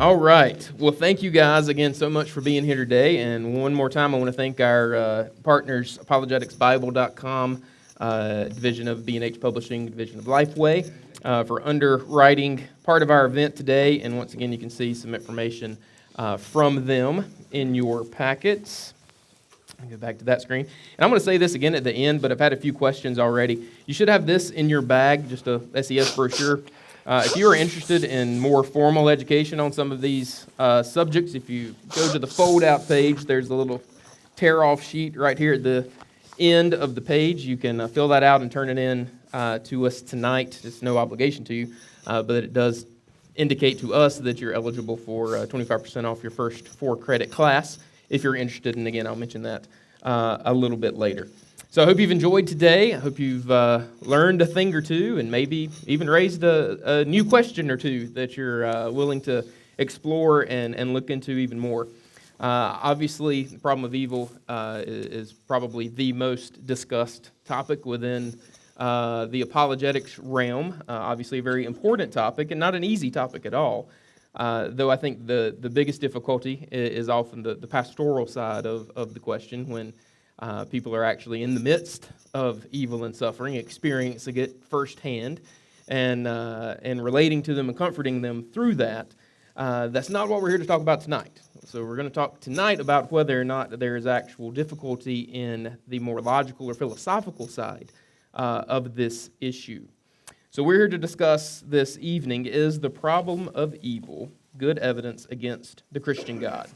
All right. Well, thank you guys again so much for being here today. And one more time, I want to thank our partners, apologeticsbible.com, division of B&H Publishing, division of Lifeway, for underwriting part of our event today. And once again, you can see some information from them in your packets. I'll go back to that screen. And I'm going to say this again at the end, but I've had a few questions already. You should have this in your bag, just a SES brochure. If you are interested in more formal education on some of these subjects, if you go to the fold-out page, there's a little tear-off sheet right here at the end of the page. You can fill that out and turn it in to us tonight. It's no obligation to you, but it does indicate to us that you're eligible for 25% off your first 4-credit class if you're interested. And again, I'll mention that a little bit later. So I hope you've enjoyed today. I hope you've learned a thing or two and maybe even raised a new question or two that you're willing to explore and look into even more. Obviously, the problem of evil is probably the most discussed topic within the apologetics realm. Obviously, a very important topic and not an easy topic at all. Though I think the biggest difficulty is often the pastoral side of the question when people are actually in the midst of evil and suffering, experiencing it firsthand, and relating to them and comforting them through that. That's not what we're here to talk about tonight. So we're going to talk tonight about whether or not there is actual difficulty in the more logical or philosophical side of this issue. So we're here to discuss this evening, is the problem of evil good evidence against the Christian God?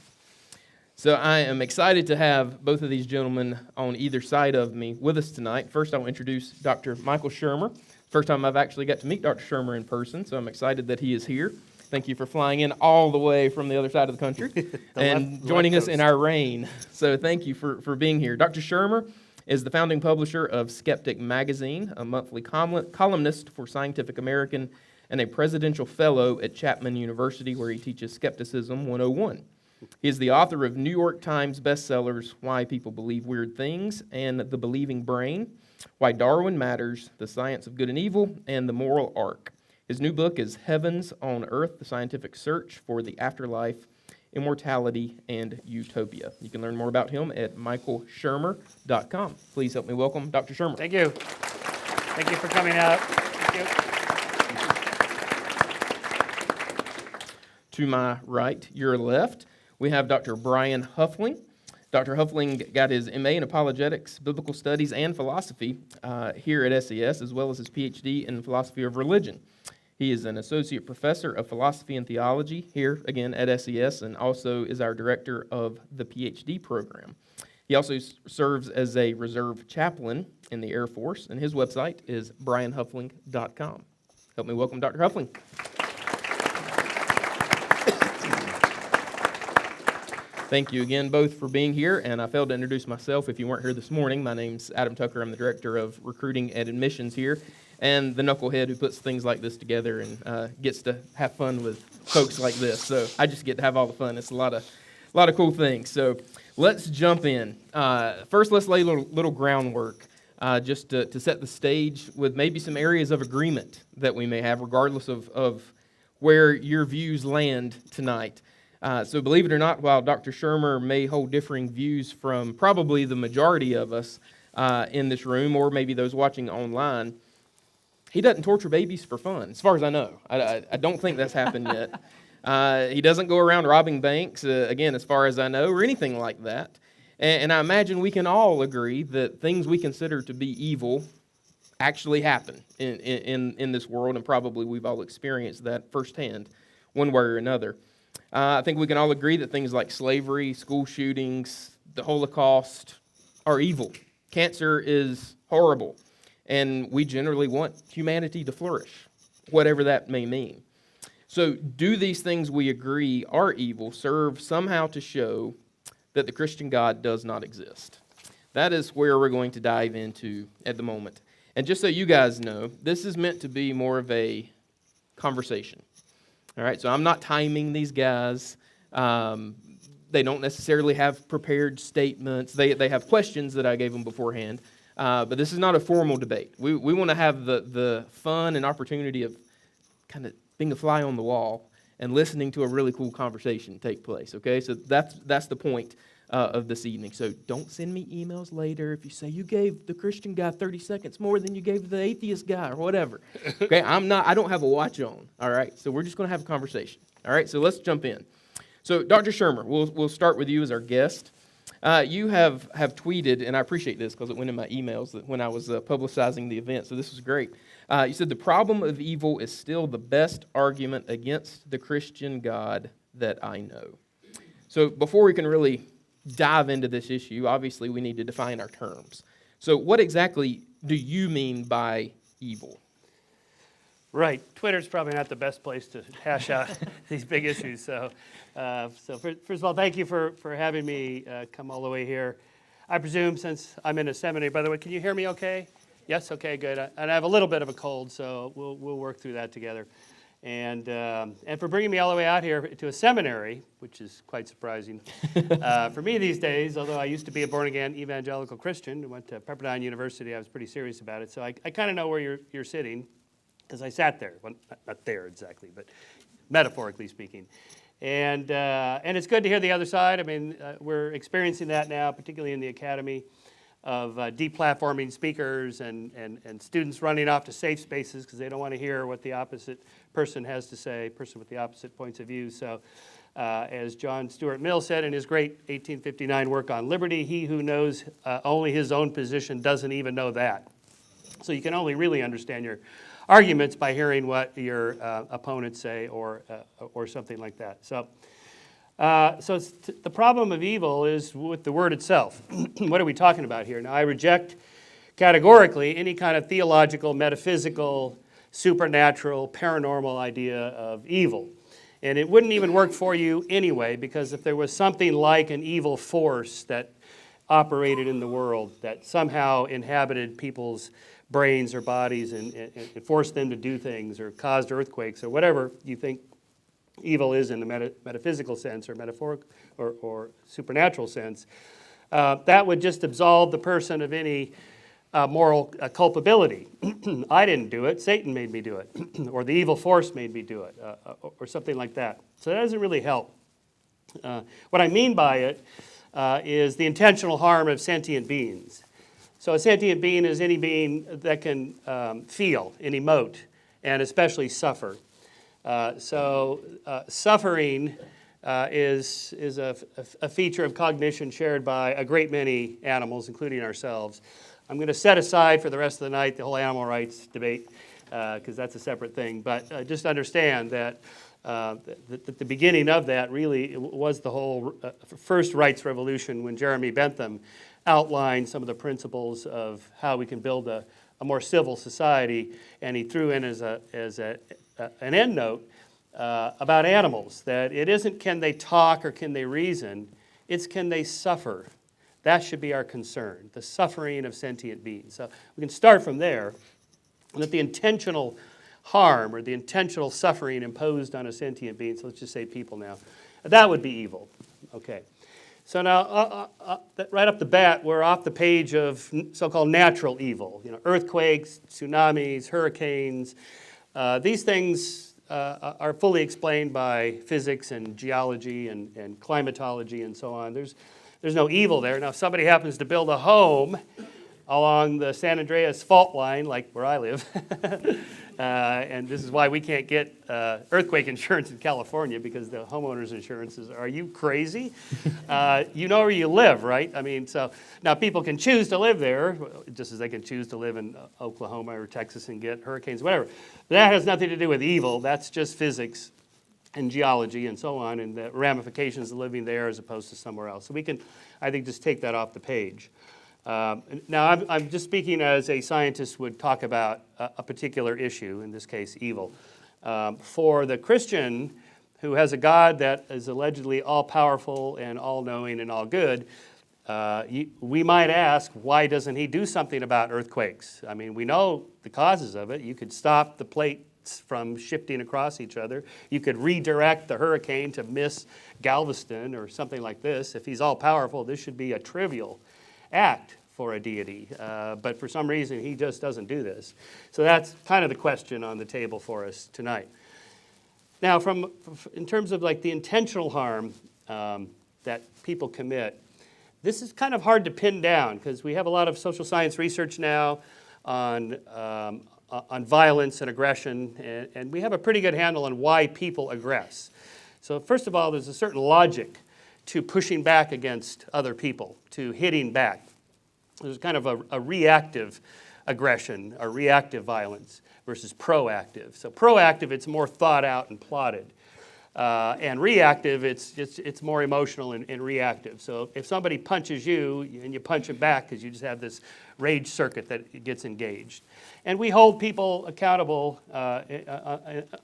So I am excited to have both of these gentlemen on either side of me with us tonight. First, I'll introduce Dr. Michael Shermer. First time I've actually got to meet Dr. Shermer in person, so I'm excited that he is here. Thank you for flying in all the way from the other side of the country and joining us in our rain. So thank you for being here. Dr. Shermer is the founding publisher of Skeptic Magazine, a monthly columnist for Scientific American, and a presidential fellow at Chapman University, where he teaches Skepticism 101. He is the author of New York Times bestsellers, Why People Believe Weird Things and The Believing Brain, Why Darwin Matters, The Science of Good and Evil, and The Moral Arc. His new book is Heavens on Earth, The Scientific Search for the Afterlife, Immortality, and Utopia. You can learn more about him at michaelshermer.com. Please help me welcome Dr. Shermer. Thank you. Thank you for coming out. Thank you. To my right, your left, we have Dr. Brian Huffling. Dr. Huffling got his MA in Apologetics, Biblical Studies, and Philosophy here at SES, as well as his PhD in Philosophy of Religion. He is an Associate Professor of Philosophy and Theology here, again, at SES, and also is our Director of the PhD program. He also serves as a Reserve Chaplain in the Air Force, and his website is brianhuffling.com. Help me welcome Dr. Huffling. Thank you again both for being here, and I failed to introduce myself if you weren't here this morning. My name's Adam Tucker. I'm the Director of Recruiting and Admissions here, and the knucklehead who puts things like this together and gets to have fun with folks like this. So I just get to have all the fun. It's a lot of cool things. So let's jump in. First, let's lay a little groundwork just to set the stage with maybe some areas of agreement that we may have, regardless of where your views land tonight. So believe it or not, while Dr. Shermer may hold differing views from probably the majority of us in this room, or maybe those watching online, he doesn't torture babies for fun, as far as I know. I don't think that's happened yet. He doesn't go around robbing banks, again, as far as I know, or anything like that. And I imagine we can all agree that things we consider to be evil actually happen in this world, and probably we've all experienced that firsthand, one way or another. I think we can all agree that things like slavery, school shootings, the Holocaust are evil. Cancer is horrible. And we generally want humanity to flourish, whatever that may mean. So do these things we agree are evil serve somehow to show that the Christian God does not exist? That is where we're going to dive into at the moment. And just so you guys know, this is meant to be more of a conversation. All right, so I'm not timing these guys. They don't necessarily have prepared statements. They have questions that I gave them beforehand. But this is not a formal debate. We want to have the fun and opportunity of kind of being a fly on the wall and listening to a really cool conversation take place, okay? So that's the point of this evening. So don't send me emails later if you say you gave the Christian guy 30 seconds more than you gave the atheist guy or whatever. Okay, I don't have a watch on, all right? So we're just going to have a conversation, all right? So let's jump in. So Dr. Shermer, we'll start with you as our guest. You have tweeted, and I appreciate this because it went in my emails that when I was publicizing the event, so this was great. You said, the problem of evil is still the best argument against the Christian God that I know. So before we can really dive into this issue, obviously we need to define our terms. So what exactly do you mean by evil? Right. Twitter's probably not the best place to hash out these big issues. So first of all, thank you for having me come all the way here. I presume since I'm in a seminary, by the way, can you hear me okay? Yes? Okay, good. And I have a little bit of a cold, so we'll work through that together. And for bringing me all the way out here to a seminary, which is quite surprising for me these days, although I used to be a born-again evangelical Christian and went to Pepperdine University. I was pretty serious about it. So I kind of know where you're sitting, because I sat there. Well, not there exactly, but metaphorically speaking. And it's good to hear the other side. I mean, we're experiencing that now, particularly in the academy, of deplatforming speakers and students running off to safe spaces because they don't want to hear what the opposite person has to say, person with the opposite points of view. So as John Stuart Mill said in his great 1859 work on liberty, he who knows only his own position doesn't even know that. So you can only really understand your arguments by hearing what your opponents say or something like that. So the problem of evil is with the word itself. What are we talking about here? Now, I reject categorically any kind of theological, metaphysical, supernatural, paranormal idea of evil. And it wouldn't even work for you anyway, because if there was something like an evil force that operated in the world, that somehow inhabited people's brains or bodies and forced them to do things or caused earthquakes or whatever you think evil is in the metaphysical sense or metaphoric or supernatural sense, that would just absolve the person of any moral culpability. I didn't do it, Satan made me do it, or the evil force made me do it, or something like that. So that doesn't really help. What I mean by it is the intentional harm of sentient beings. So a sentient being is any being that can feel and emote, and especially suffer. Suffering is a feature of cognition shared by a great many animals, including ourselves. I'm going to set aside for the rest of the night the whole animal rights debate, because that's a separate thing. But just understand that the beginning of that really was the whole first rights revolution, when Jeremy Bentham outlined some of the principles of how we can build a more civil society, and he threw in as an end note about animals, that it isn't can they talk or can they reason, it's can they suffer. That should be our concern, the suffering of sentient beings. So we can start from there, and that the intentional harm or the intentional suffering imposed on a sentient being, so let's just say people now, that would be evil. Okay. So now, right up the bat, we're off the page of so-called natural evil. You know, earthquakes, tsunamis, hurricanes. These things are fully explained by physics and geology and climatology and so on. There's no evil there. Now, if somebody happens to build a home along the San Andreas fault line, like where I live, and this is why we can't get earthquake insurance in California, because the homeowner's insurance is, are you crazy? You know where you live, right? I mean, so now people can choose to live there, just as they can choose to live in Oklahoma or Texas and get hurricanes, whatever. But that has nothing to do with evil. That's just physics and geology and so on, and the ramifications of living there as opposed to somewhere else. So we can, I think, just take that off the page. Now, I'm just speaking as a scientist would talk about a particular issue, in this case, evil. For the Christian who has a God that is allegedly all-powerful and all-knowing and all-good, we might ask, why doesn't he do something about earthquakes? I mean, we know the causes of it. You could stop the plates from shifting across each other. You could redirect the hurricane to miss Galveston or something like this. If he's all-powerful, this should be a trivial act for a deity, but for some reason he just doesn't do this. So that's kind of the question on the table for us tonight. Now, in terms of like the intentional harm that people commit, this is kind of hard to pin down because we have a lot of social science research now on violence and aggression, and we have a pretty good handle on why people aggress. So first of all, there's a certain logic to pushing back against other people, to hitting back. There's kind of a reactive aggression or reactive violence versus proactive. So proactive, it's more thought out and plotted. And reactive, it's more emotional and reactive. So if somebody punches you and you punch them back because you just have this rage circuit that gets engaged. And we hold people accountable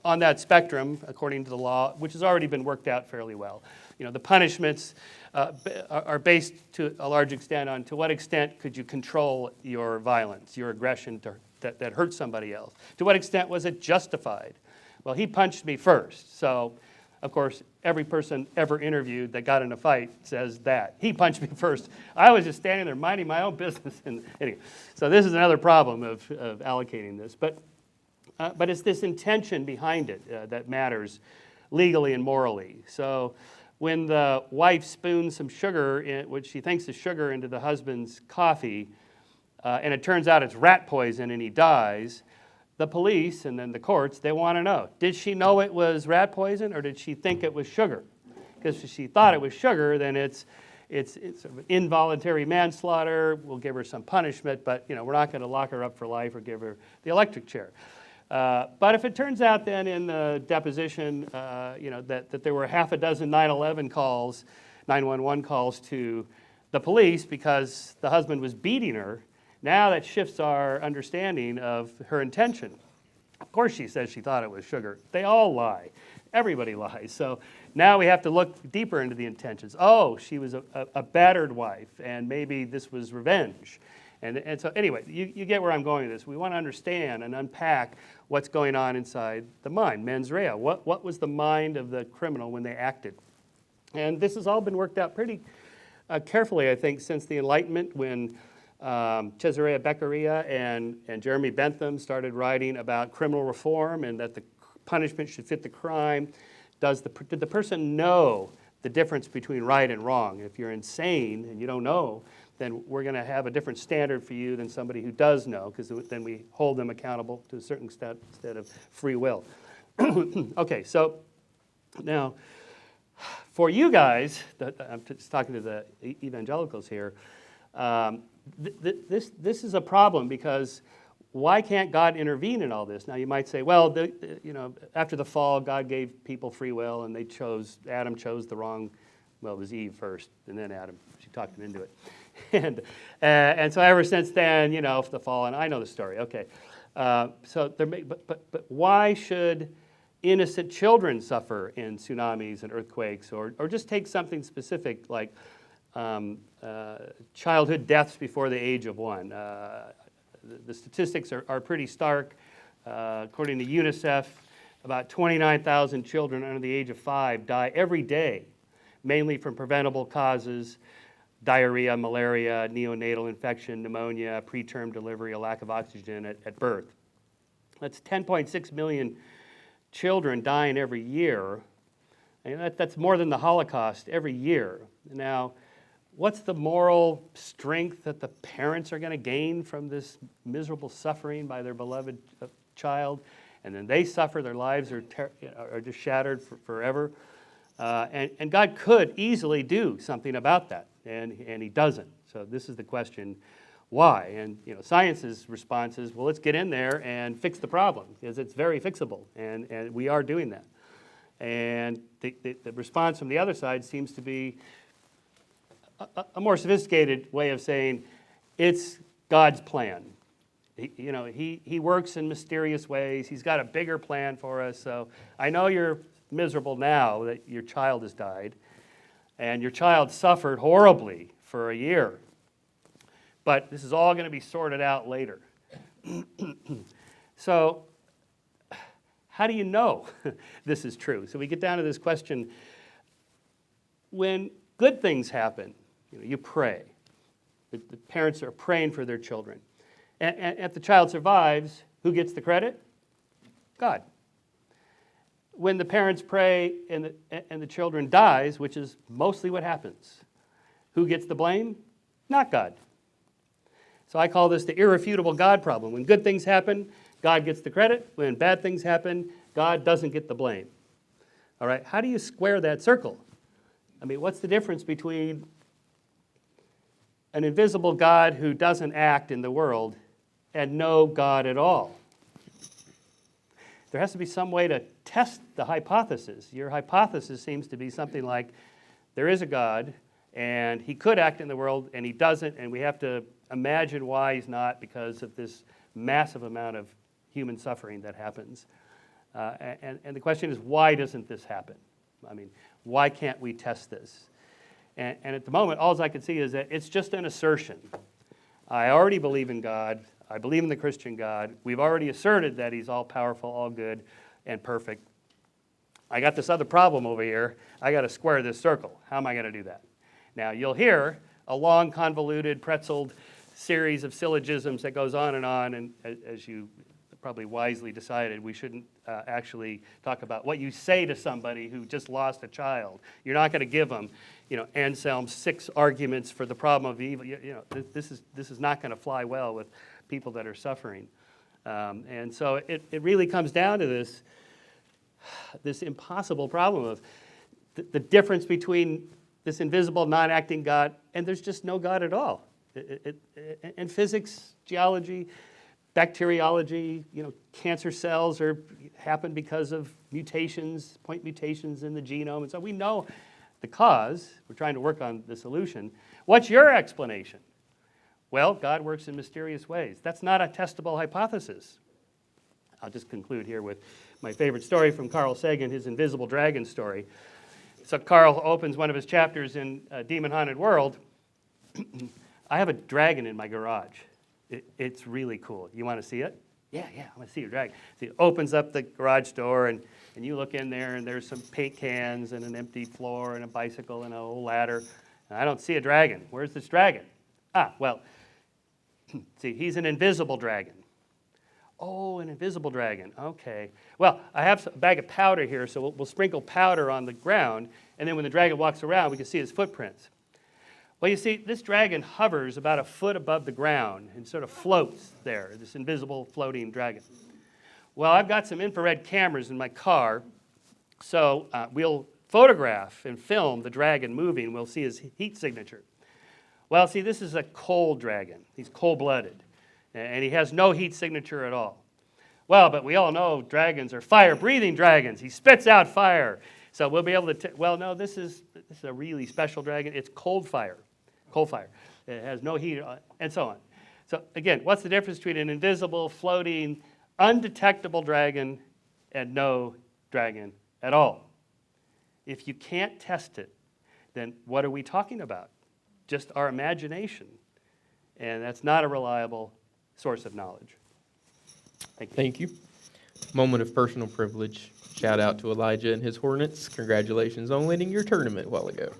on that spectrum according to the law, which has already been worked out fairly well. You know, the punishments are based to a large extent on to what extent could you control your violence, your aggression that hurt somebody else. To what extent was it justified? Well, he punched me first, so of course, every person ever interviewed that got in a fight says that. He punched me first. I was just standing there minding my own business. And anyway, so this is another problem of allocating this. But it's this intention behind it that matters legally and morally. So when the wife spoons some sugar, which she thinks is sugar, into the husband's coffee, and it turns out it's rat poison and he dies, the police and then the courts, they want to know, did she know it was rat poison or did she think it was sugar? Because if she thought it was sugar, then it's sort of involuntary manslaughter. We'll give her some punishment, but you know, we're not going to lock her up for life or give her the electric chair. But if it turns out then in the deposition, you know, that there were half a dozen 911 calls, 911 calls to the police because the husband was beating her, now that shifts our understanding of her intention. Of course she says she thought it was sugar. They all lie. Everybody lies. So now we have to look deeper into the intentions. Oh, she was a battered wife, and maybe this was revenge. And so anyway, you get where I'm going with this. We want to understand and unpack what's going on inside the mind, mens rea. What was the mind of the criminal when they acted? And this has all been worked out pretty carefully, I think, since the Enlightenment, when Cesare Beccaria and Jeremy Bentham started writing about criminal reform and that the punishment should fit the crime. Did the person know the difference between right and wrong? If you're insane and you don't know, then we're going to have a different standard for you than somebody who does know, because then we hold them accountable to a certain extent instead of free will. Okay, so now for you guys, I'm just talking to the evangelicals here, this is a problem because why can't God intervene in all this? Now you might say, well, you know, after the fall, God gave people free will, and Adam chose the wrong. Well, it was Eve first, and then Adam. She talked him into it, and so ever since then, you know, the fall, and I know the story. Okay, so but why should innocent children suffer in tsunamis and earthquakes, or just take something specific like childhood deaths before the age of 1. The statistics are pretty stark. According to UNICEF, about 29,000 children under the age of 5 die every day, mainly from preventable causes: diarrhea, malaria, neonatal infection, pneumonia, preterm delivery, a lack of oxygen at birth. That's 10.6 million children dying every year. And that's more than the Holocaust every year. Now, what's the moral strength that the parents are going to gain from this miserable suffering by their beloved child? And then they suffer, their lives are just shattered forever. And God could easily do something about that, and he doesn't. So this is the question, why? And you know, science's response is, well, let's get in there and fix the problem, because it's very fixable, and we are doing that. And the response from the other side seems to be a more sophisticated way of saying it's God's plan. He works in mysterious ways. He's got a bigger plan for us. So I know you're miserable now that your child has died, and your child suffered horribly for a year. But this is all going to be sorted out later. So how do you know this is true? So we get down to this question. When good things happen, you pray. The parents are praying for their children. And if the child survives, who gets the credit? God. when the parents pray and the children dies, which is mostly what happens, who gets the blame? Not God. So I call this the irrefutable God problem. When good things happen, God gets the credit. When bad things happen, God doesn't get the blame. All right, how do you square that circle? I mean, what's the difference between an invisible God who doesn't act in the world and no God at all? There has to be some way to test the hypothesis. Your hypothesis seems to be something like there is a God and he could act in the world and he doesn't, and we have to imagine why he's not because of this massive amount of human suffering that happens. And the question is, why doesn't this happen? I mean, why can't we test this? And at the moment, all I can see is that it's just an assertion. I already believe in God. I believe in the Christian God. We've already asserted that he's all-powerful, all good, and perfect. I got this other problem over here. I got to square this circle. How am I going to do that? Now, you'll hear a long, convoluted, pretzeled series of syllogisms that goes on, and as you probably wisely decided, we shouldn't actually talk about what you say to somebody who just lost a child. You're not going to give them, Anselm's 6 arguments for the problem of evil. This is not going to fly well with people that are suffering. And so it really comes down to this impossible problem of the difference between this invisible, non-acting God, and there's just no God at all. In physics, geology, bacteriology, cancer cells happen because of mutations, point mutations in the genome, and so we know the cause. We're trying to work on the solution. What's your explanation? Well, God works in mysterious ways. That's not a testable hypothesis. I'll just conclude here with my favorite story from Carl Sagan, his Invisible Dragon story. So Carl opens one of his chapters in Demon Haunted World. I have a dragon in my garage. It's really cool. You want to see it? Yeah, I want to see your dragon. So he opens up the garage door, and you look in there, and there's some paint cans and an empty floor and a bicycle and a old ladder. And I don't see a dragon. Where's this dragon? Well, see, he's an invisible dragon. Oh, an invisible dragon. Okay. Well, I have a bag of powder here, so we'll sprinkle powder on the ground, and then when the dragon walks around, we can see his footprints. Well, you see, this dragon hovers about a foot above the ground and sort of floats there, this invisible floating dragon. Well, I've got some infrared cameras in my car, so we'll photograph and film the dragon moving. We'll see his heat signature. Well, see, this is a cold dragon. He's cold-blooded, and he has no heat signature at all. Well, but we all know dragons are fire-breathing dragons. He spits out fire. So we'll be able to, well, no, this is a really special dragon. It's cold fire. It has no heat, and so on. So again, what's the difference between an invisible, floating, undetectable dragon and no dragon at all? If you can't test it, then what are we talking about? Just our imagination. And that's not a reliable source of knowledge. Thank you. Thank you. Moment of personal privilege. Shout out to Elijah and his Hornets. Congratulations on winning your tournament a while ago.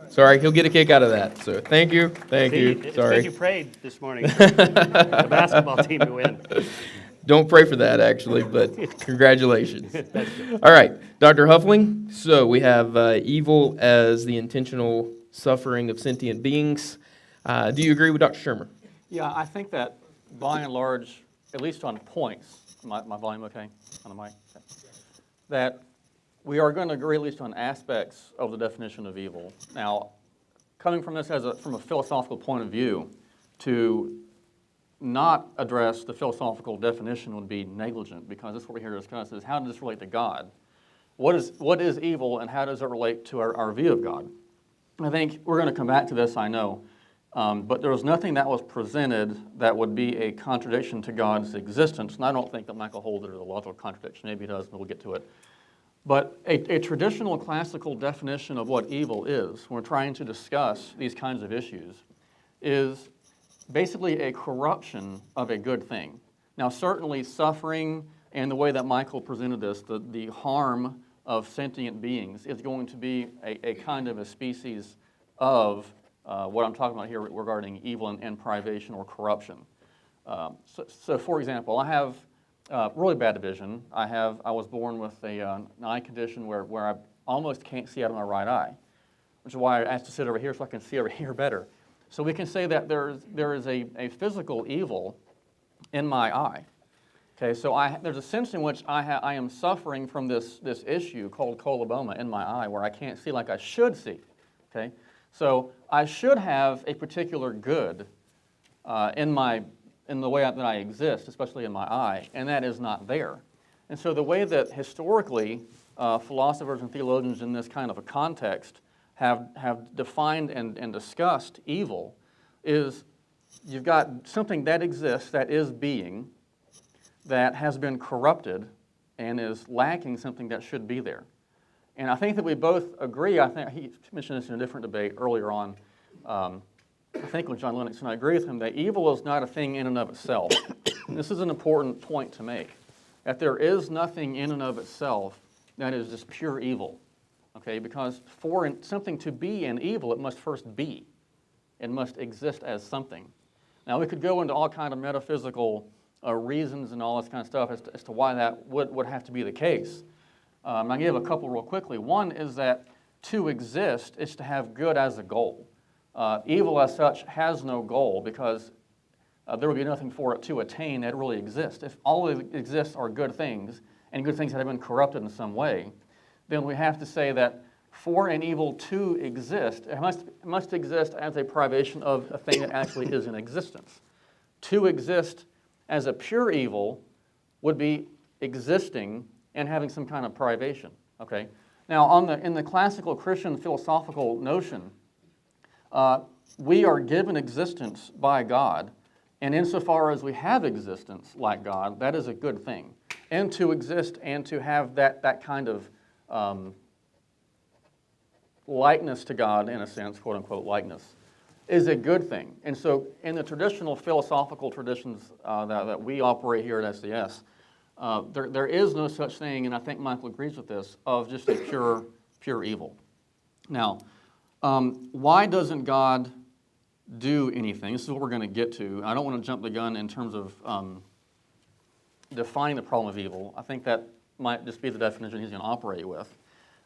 Sorry, he'll get a kick out of that. So thank you. Thank See, you. it's Sorry. good you prayed this morning for the basketball team to win. Don't pray for that, actually, but congratulations. All right, Dr. Huffling. So we have evil as the intentional suffering of sentient beings. Do you agree with Dr. Shermer? Yeah, I think that by and large, at least on points, my volume okay on the mic? Okay. That we are going to agree at least on aspects of the definition of evil. Now, coming from this from a philosophical point of view, to not address the philosophical definition would be negligent, because that's what we're here to discuss, is how does this relate to God? What is evil, and how does it relate to our view of God? I think we're going to come back to this, I know, but there was nothing that was presented that would be a contradiction to God's existence, and I don't think that Michael holds it as a logical contradiction. Maybe he does, but we'll get to it. But a traditional classical definition of what evil is, when we're trying to discuss these kinds of issues, is basically a corruption of a good thing. Now, certainly suffering and the way that Michael presented this, the harm of sentient beings, is going to be a kind of a species of what I'm talking about here regarding evil and privation or corruption. So for example, I have really bad vision. I was born with an eye condition where I almost can't see out of my right eye, which is why I asked to sit over here so I can see over here better. So we can say that there is a physical evil in my eye. Okay, so there's a sense in which I am suffering from this issue called coloboma in my eye, where I can't see like I should see. Okay, so I should have a particular good in the way that I exist, especially in my eye, and that is not there. And so the way that historically philosophers and theologians in this kind of a context have defined and discussed evil is you've got something that exists, that is being, that has been corrupted and is lacking something that should be there. And I think that we both agree, I think he mentioned this in a different debate earlier on, I think with John Lennox, and I agree with him, that evil is not a thing in and of itself. This is an important point to make, that there is nothing in and of itself that is just pure evil. Okay, because for something to be an evil, it must first be. It must exist as something. Now, we could go into all kind of metaphysical reasons and all this kind of stuff as to why that would have to be the case. I'll give a couple real quickly. One is that to exist is to have good as a goal. Evil as such has no goal because there would be nothing for it to attain that really exists. If all that exists are good things, and good things that have been corrupted in some way, then we have to say that for an evil to exist, it must exist as a privation of a thing that actually is in existence. To exist as a pure evil would be existing and having some kind of privation. Okay. Now, in the classical Christian philosophical notion, we are given existence by God, and insofar as we have existence like God, that is a good thing. And to exist and to have that kind of likeness to God, in a sense, quote unquote likeness, is a good thing. And so in the traditional philosophical traditions that we operate here at SDS, there is no such thing, and I think Michael agrees with this, of just a pure evil. Now, why doesn't God do anything? This is what we're going to get to. I don't want to jump the gun in terms of defining the problem of evil. I think that might just be the definition he's going to operate with.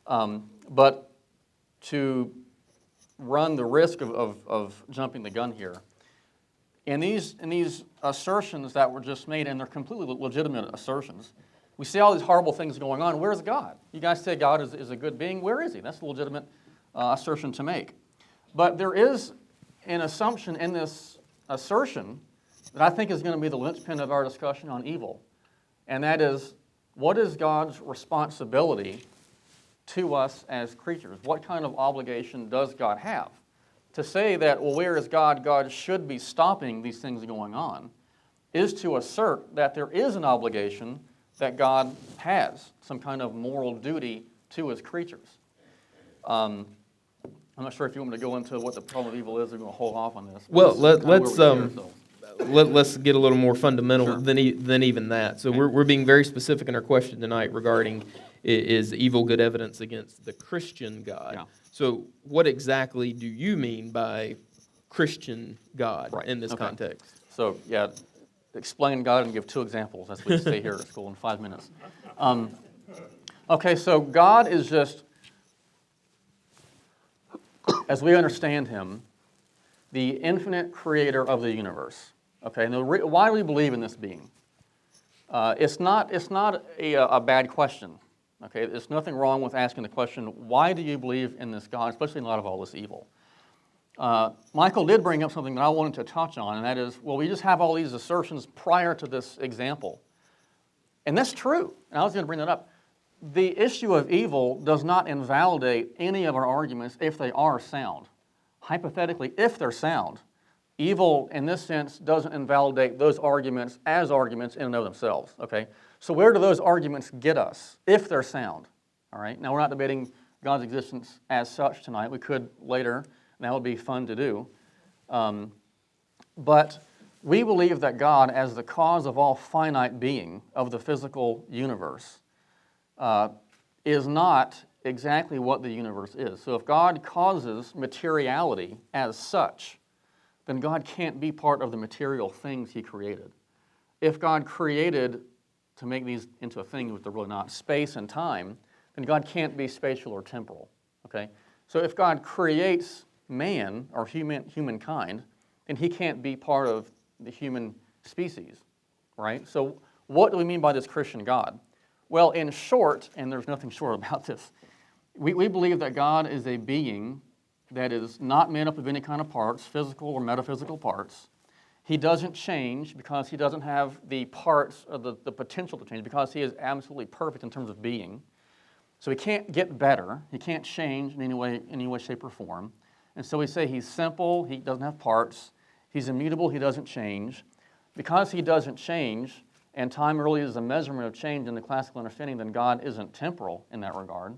But to run the risk of jumping the gun here, in these assertions that were just made, and they're completely legitimate assertions, we see all these horrible things going on. Where's God? You guys say God is a good being. Where is he? That's a legitimate assertion to make. But there is an assumption in this assertion that I think is going to be the linchpin of our discussion on evil, and that is, what is God's responsibility to us as creatures? What kind of obligation does God have? To say that, well, where is God? God should be stopping these things going on, is to assert that there is an obligation that God has, some kind of moral duty to his creatures. I'm not sure if you want me to go into what the problem of evil is. We're going to hold off on this. Well, This is kind of where we share, so. let's get a little more fundamental Sure. than even that. So we're being very specific in our question tonight regarding is evil good evidence against the Christian God? Yeah. So what exactly do you mean by Christian God Right. in this Okay. context? So, yeah, explain God and give 2 examples as we stay here at school in 5 minutes. Okay, so God is just, as we understand him, the infinite creator of the universe. Okay, and why do we believe in this being? It's not a bad question. Okay, there's nothing wrong with asking the question, why do you believe in this God, especially in light of all this evil? Michael did bring up something that I wanted to touch on, and that is, well, we just have all these assertions prior to this example. And that's true, and I was going to bring that up. The issue of evil does not invalidate any of our arguments if they are sound. Hypothetically, if they're sound, evil in this sense doesn't invalidate those arguments as arguments in and of themselves, okay? So where do those arguments get us if they're sound, all right? Now, we're not debating God's existence as such tonight. We could later, and that would be fun to do. But we believe that God, as the cause of all finite being of the physical universe, is not exactly what the universe is. So if God causes materiality as such, then God can't be part of the material things he created. If God created to make these into a thing which they're really not, space and time, then God can't be spatial or temporal, okay? So if God creates man or humankind, then he can't be part of the human species, right? So what do we mean by this Christian God? Well, in short, and there's nothing short about this, we believe that God is a being that is not made up of any kind of parts, physical or metaphysical parts. He doesn't change because he doesn't have the parts or the potential to change, because he is absolutely perfect in terms of being. So he can't get better. He can't change in any way, shape, or form. And so we say he's simple, he doesn't have parts, he's immutable, he doesn't change. Because he doesn't change, and time really is a measurement of change in the classical understanding, then God isn't temporal in that regard.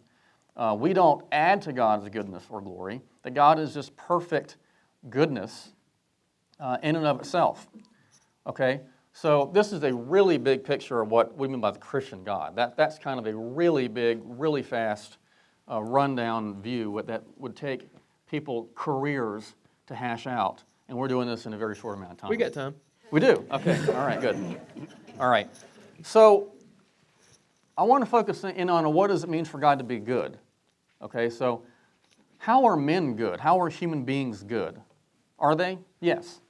We don't add to God's goodness or glory. That God is just perfect goodness in and of itself. Okay? So this is a really big picture of what we mean by the Christian God. That's kind of a really big, really fast rundown view that would take people careers to hash out. And we're doing this in a very short amount of time. We got time. We do? Okay. All right, good. All right. So I want to focus in on what does it mean for God to be good. Okay, so how are men good? How are human beings good? Are they? Yes.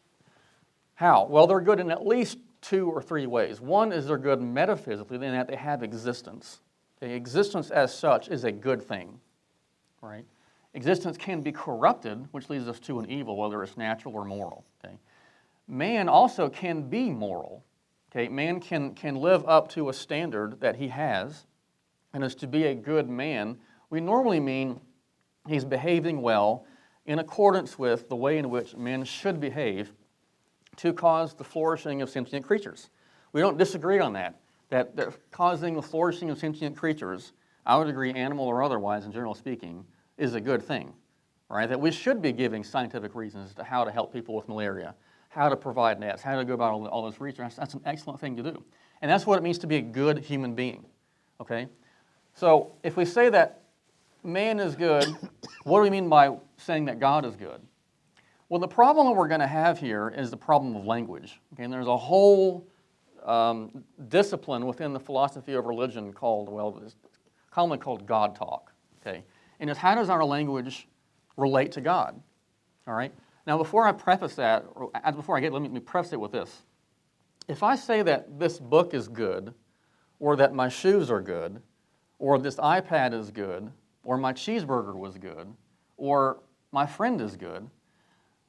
How? Well, they're good in at least 2 or 3 ways. One is they're good metaphysically, in that they have existence. Okay, existence as such is a good thing, right? Existence can be corrupted, which leads us to an evil, whether it's natural or moral. Okay? Man also can be moral. Okay? Man can live up to a standard that he has, and is to be a good man. We normally mean he's behaving well in accordance with the way in which men should behave to cause the flourishing of sentient creatures. We don't disagree on that causing the flourishing of sentient creatures, I would agree, animal or otherwise, in general speaking, is a good thing, right? That we should be giving scientific reasons as to how to help people with malaria, how to provide nets, how to go about all this research. That's an excellent thing to do. And that's what it means to be a good human being, okay? So if we say that man is good, what do we mean by saying that God is good? Well, the problem that we're going to have here is the problem of language. Okay? And there's a whole discipline within the philosophy of religion called, well, it's commonly called God talk. Okay? And it's how does our language relate to God? All right? Now, before I preface that, let me preface it with this. If I say that this book is good, or that my shoes are good, or this iPad is good, or my cheeseburger was good, or my friend is good,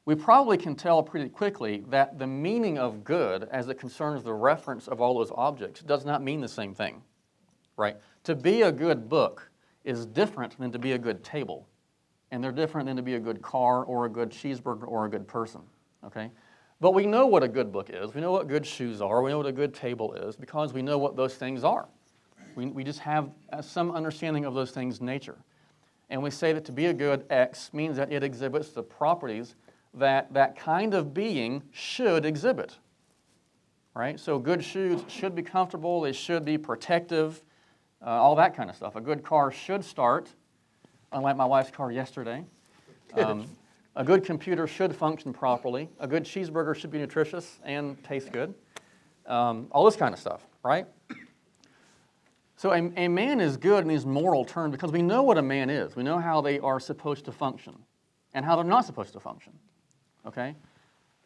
we probably can tell pretty quickly that the meaning of good, as it concerns the reference of all those objects, does not mean the same thing, right? To be a good book is different than to be a good table, and they're different than to be a good car or a good cheeseburger or a good person, okay? But we know what a good book is. We know what good shoes are. We know what a good table is because we know what those things are. We just have some understanding of those things' nature. And we say that to be a good X means that it exhibits the properties that that kind of being should exhibit, right? So good shoes should be comfortable, they should be protective, all that kind of stuff. A good car should start, unlike my wife's car yesterday. A good computer should function properly. A good cheeseburger should be nutritious and taste good. All this kind of stuff, right? So a man is good in these moral terms because we know what a man is. We know how they are supposed to function and how they're not supposed to function. Okay?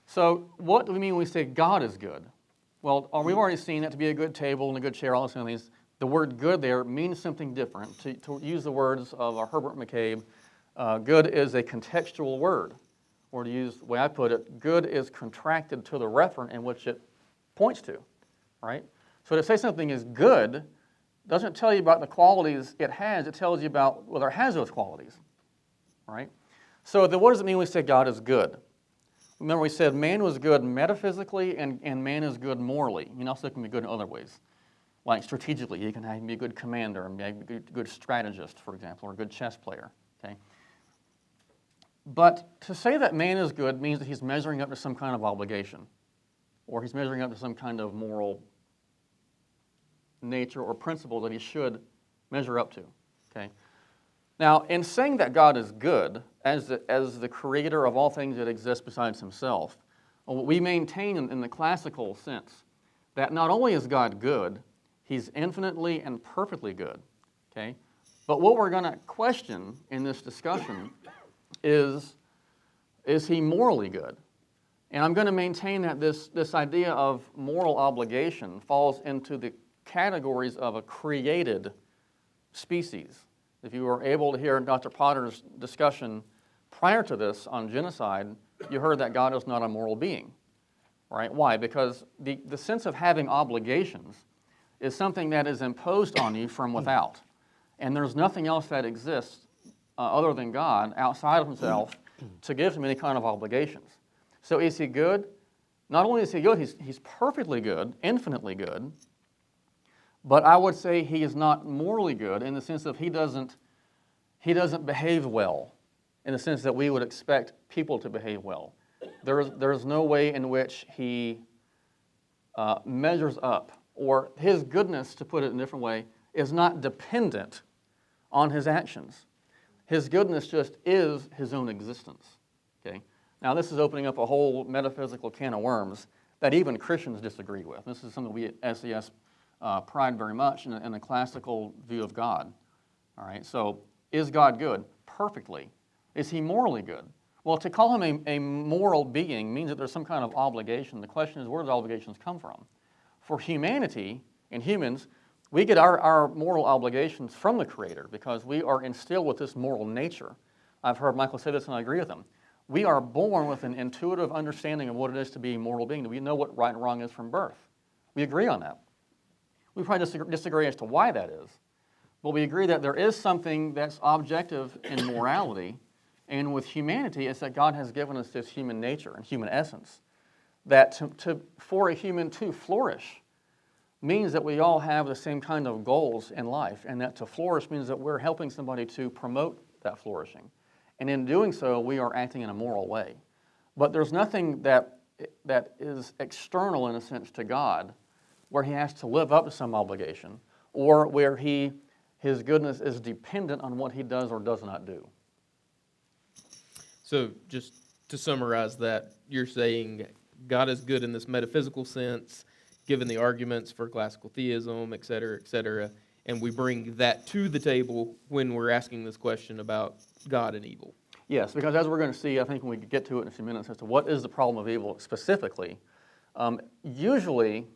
So what do we mean when we say God is good? Well, we've already seen that to be a good table and a good chair, all those kind of things. The word good there means something different. To use the words of Herbert McCabe, good is a contextual word. Or to use the way I put it, good is contracted to the referent in which it points to, right? So to say something is good doesn't tell you about the qualities it has. It tells you about whether it has those qualities, right? So what does it mean when we say God is good? Remember we said man was good metaphysically and man is good morally. He also can be good in other ways. Like strategically, he can be a good commander and be a good strategist, for example, or a good chess player, okay? But to say that man is good means that he's measuring up to some kind of obligation, or he's measuring up to some kind of moral nature or principle that he should measure up to, okay? Now, in saying that God is good, as the creator of all things that exist besides himself, we maintain in the classical sense that not only is God good, He's infinitely and perfectly good, okay? But what we're going to question in this discussion is he morally good? And I'm going to maintain that this idea of moral obligation falls into the categories of a created species. If you were able to hear Dr. Potter's discussion prior to this on genocide, you heard that God is not a moral being, right? Why? Because the sense of having obligations is something that is imposed on you from without. And there's nothing else that exists other than God outside of himself to give him any kind of obligations. So is he good? Not only is he good, he's perfectly good, infinitely good, but I would say he is not morally good in the sense of he doesn't behave well, in the sense that we would expect people to behave well. There's no way in which he measures up, or his goodness, to put it in a different way, is not dependent on his actions. His goodness just is his own existence. Okay? Now, this is opening up a whole metaphysical can of worms that even Christians disagree with. This is something we at SES pride very much in the classical view of God. All right, so is God good? Perfectly. Is he morally good? Well, to call him a moral being means that there's some kind of obligation. The question is, where do obligations come from? For humanity and humans, we get our moral obligations from the Creator because we are instilled with this moral nature. I've heard Michael say this, and I agree with him. We are born with an intuitive understanding of what it is to be a moral being. We know what right and wrong is from birth. We agree on that. We probably disagree as to why that is, but we agree that there is something that's objective in morality, and with humanity, it's that God has given us this human nature and human essence, that for a human to flourish means that we all have the same kind of goals in life, and that to flourish means that we're helping somebody to promote that flourishing. And in doing so, we are acting in a moral way. But there's nothing that is external, in a sense, to God, where he has to live up to some obligation, or where his goodness is dependent on what he does or does not do. So just to summarize that, you're saying God is good in this metaphysical sense, given the arguments for classical theism, et cetera, and we bring that to the table when we're asking this question about God and evil. Yes, because as we're going to see, I think when we get to it in a few minutes, as to what is the problem of evil specifically, usually,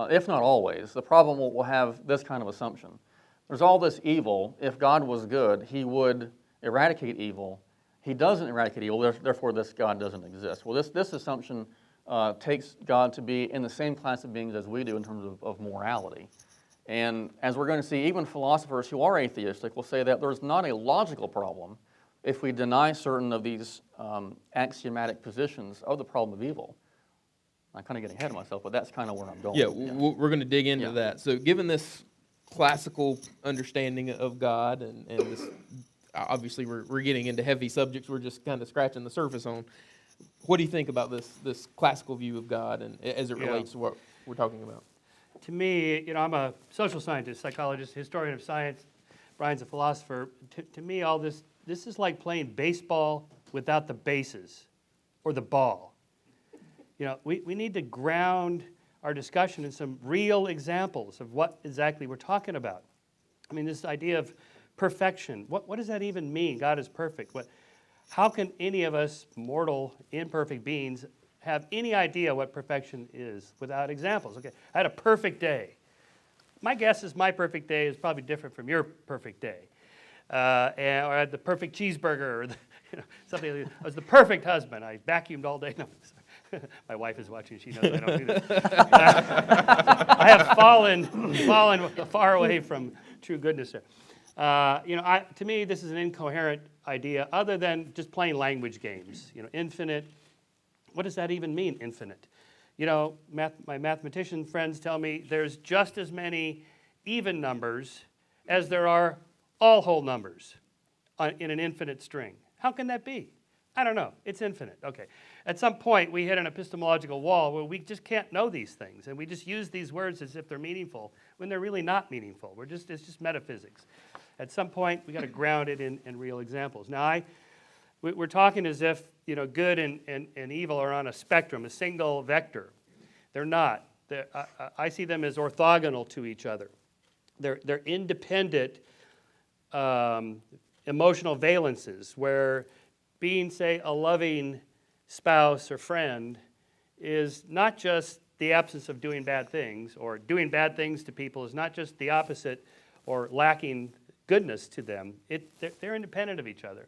if not always, the problem will have this kind of assumption. There's all this evil. If God was good, he would eradicate evil. He doesn't eradicate evil, therefore this God doesn't exist. Well, this assumption takes God to be in the same class of beings as we do in terms of morality. And as we're going to see, even philosophers who are atheistic will say that there's not a logical problem if we deny certain of these axiomatic positions of the problem of evil. I'm kind of getting ahead of myself, but that's kind of where I'm going. Yeah, we're going to dig into Yeah. that. So given this classical understanding of God, and this, obviously we're getting into heavy subjects we're just kind of scratching the surface on. What do you think about this classical view of God and as it relates to what we're talking about? To me, I'm a social scientist, psychologist, historian of science. Brian's a philosopher. To me, all this is like playing baseball without the bases or the ball. We need to ground our discussion in some real examples of what exactly we're talking about. I mean, this idea of perfection, what does that even mean? God is perfect. How can any of us mortal, imperfect beings have any idea what perfection is without examples? Okay, I had a perfect day. My guess is my perfect day is probably different from your perfect day. Or I had the perfect cheeseburger, or something like that. I was the perfect husband. I vacuumed all day. No, my wife is watching. She knows I don't do that. I have fallen far away from true goodness there. To me, this is an incoherent idea other than just playing language games. Infinite. What does that even mean, infinite? My mathematician friends tell me there's just as many even numbers as there are all whole numbers in an infinite string. How can that be? I don't know. It's infinite. Okay. At some point, we hit an epistemological wall where we just can't know these things, and we just use these words as if they're meaningful when they're really not meaningful. It's just metaphysics. At some point, we got to ground it in real examples. Now, we're talking as if good and evil are on a spectrum, a single vector. They're not. I see them as orthogonal to each other. they're independent emotional valences where being, say, a loving spouse or friend is not just the absence of doing bad things, or doing bad things to people is not just the opposite or lacking goodness to them. They're independent of each other.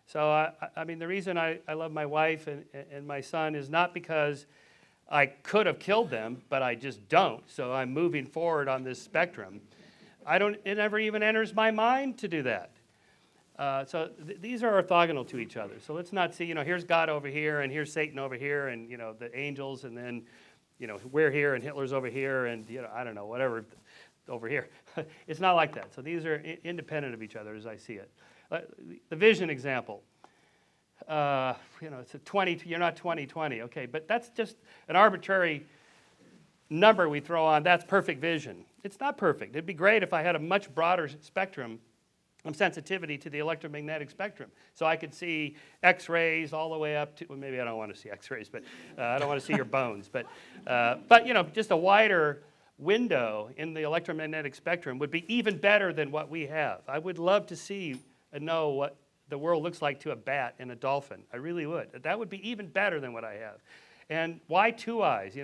So, I mean, the reason I love my wife and my son is not because I could have killed them, but I just don't. So I'm moving forward on this spectrum. It never even enters my mind to do that. So these are orthogonal to each other. So let's not see, here's God over here, and here's Satan over here, and, the angels, and then, we're here, and Hitler's over here, and, I don't know, whatever over here. It's not like that. So these are independent of each other as I see it. The vision example. It's a 20, you're not 20/20, okay, but that's just an arbitrary number we throw on. That's perfect vision. It's not perfect. It'd be great if I had a much broader spectrum of sensitivity to the electromagnetic spectrum, so I could see X-rays all the way up to, well, maybe I don't want to see X-rays, but I don't want to see your bones, but just a wider window in the electromagnetic spectrum would be even better than what we have. I would love to see and know what the world looks like to a bat and a dolphin. I really would. That would be even better than what I have. And why 2 eyes?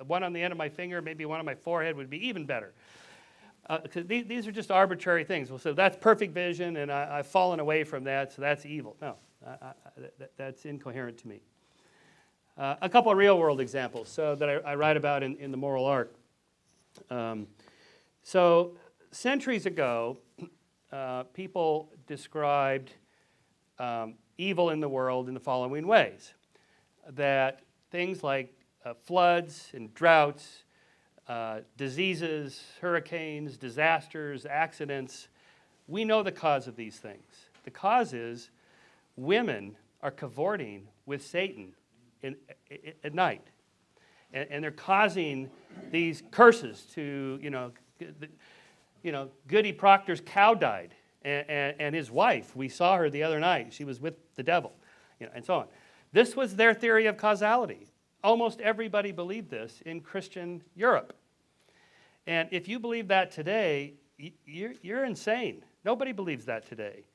One on the end of my finger, maybe one on my forehead would be even better. Because these are just arbitrary things. Well, so that's perfect vision, and I've fallen away from that, so that's evil. No, that's incoherent to me. A couple of real-world examples that I write about in The Moral Arc. So centuries ago, people described evil in the world in the following ways. That things like floods and droughts, diseases, hurricanes, disasters, accidents, we know the cause of these things. The cause is women are cavorting with Satan at night. And they're causing these curses to, Goody Proctor's cow died, and his wife, we saw her the other night, she was with the devil, and so on. This was their theory of causality. Almost everybody believed this in Christian Europe. And if you believe that today, you're insane. Nobody believes that today.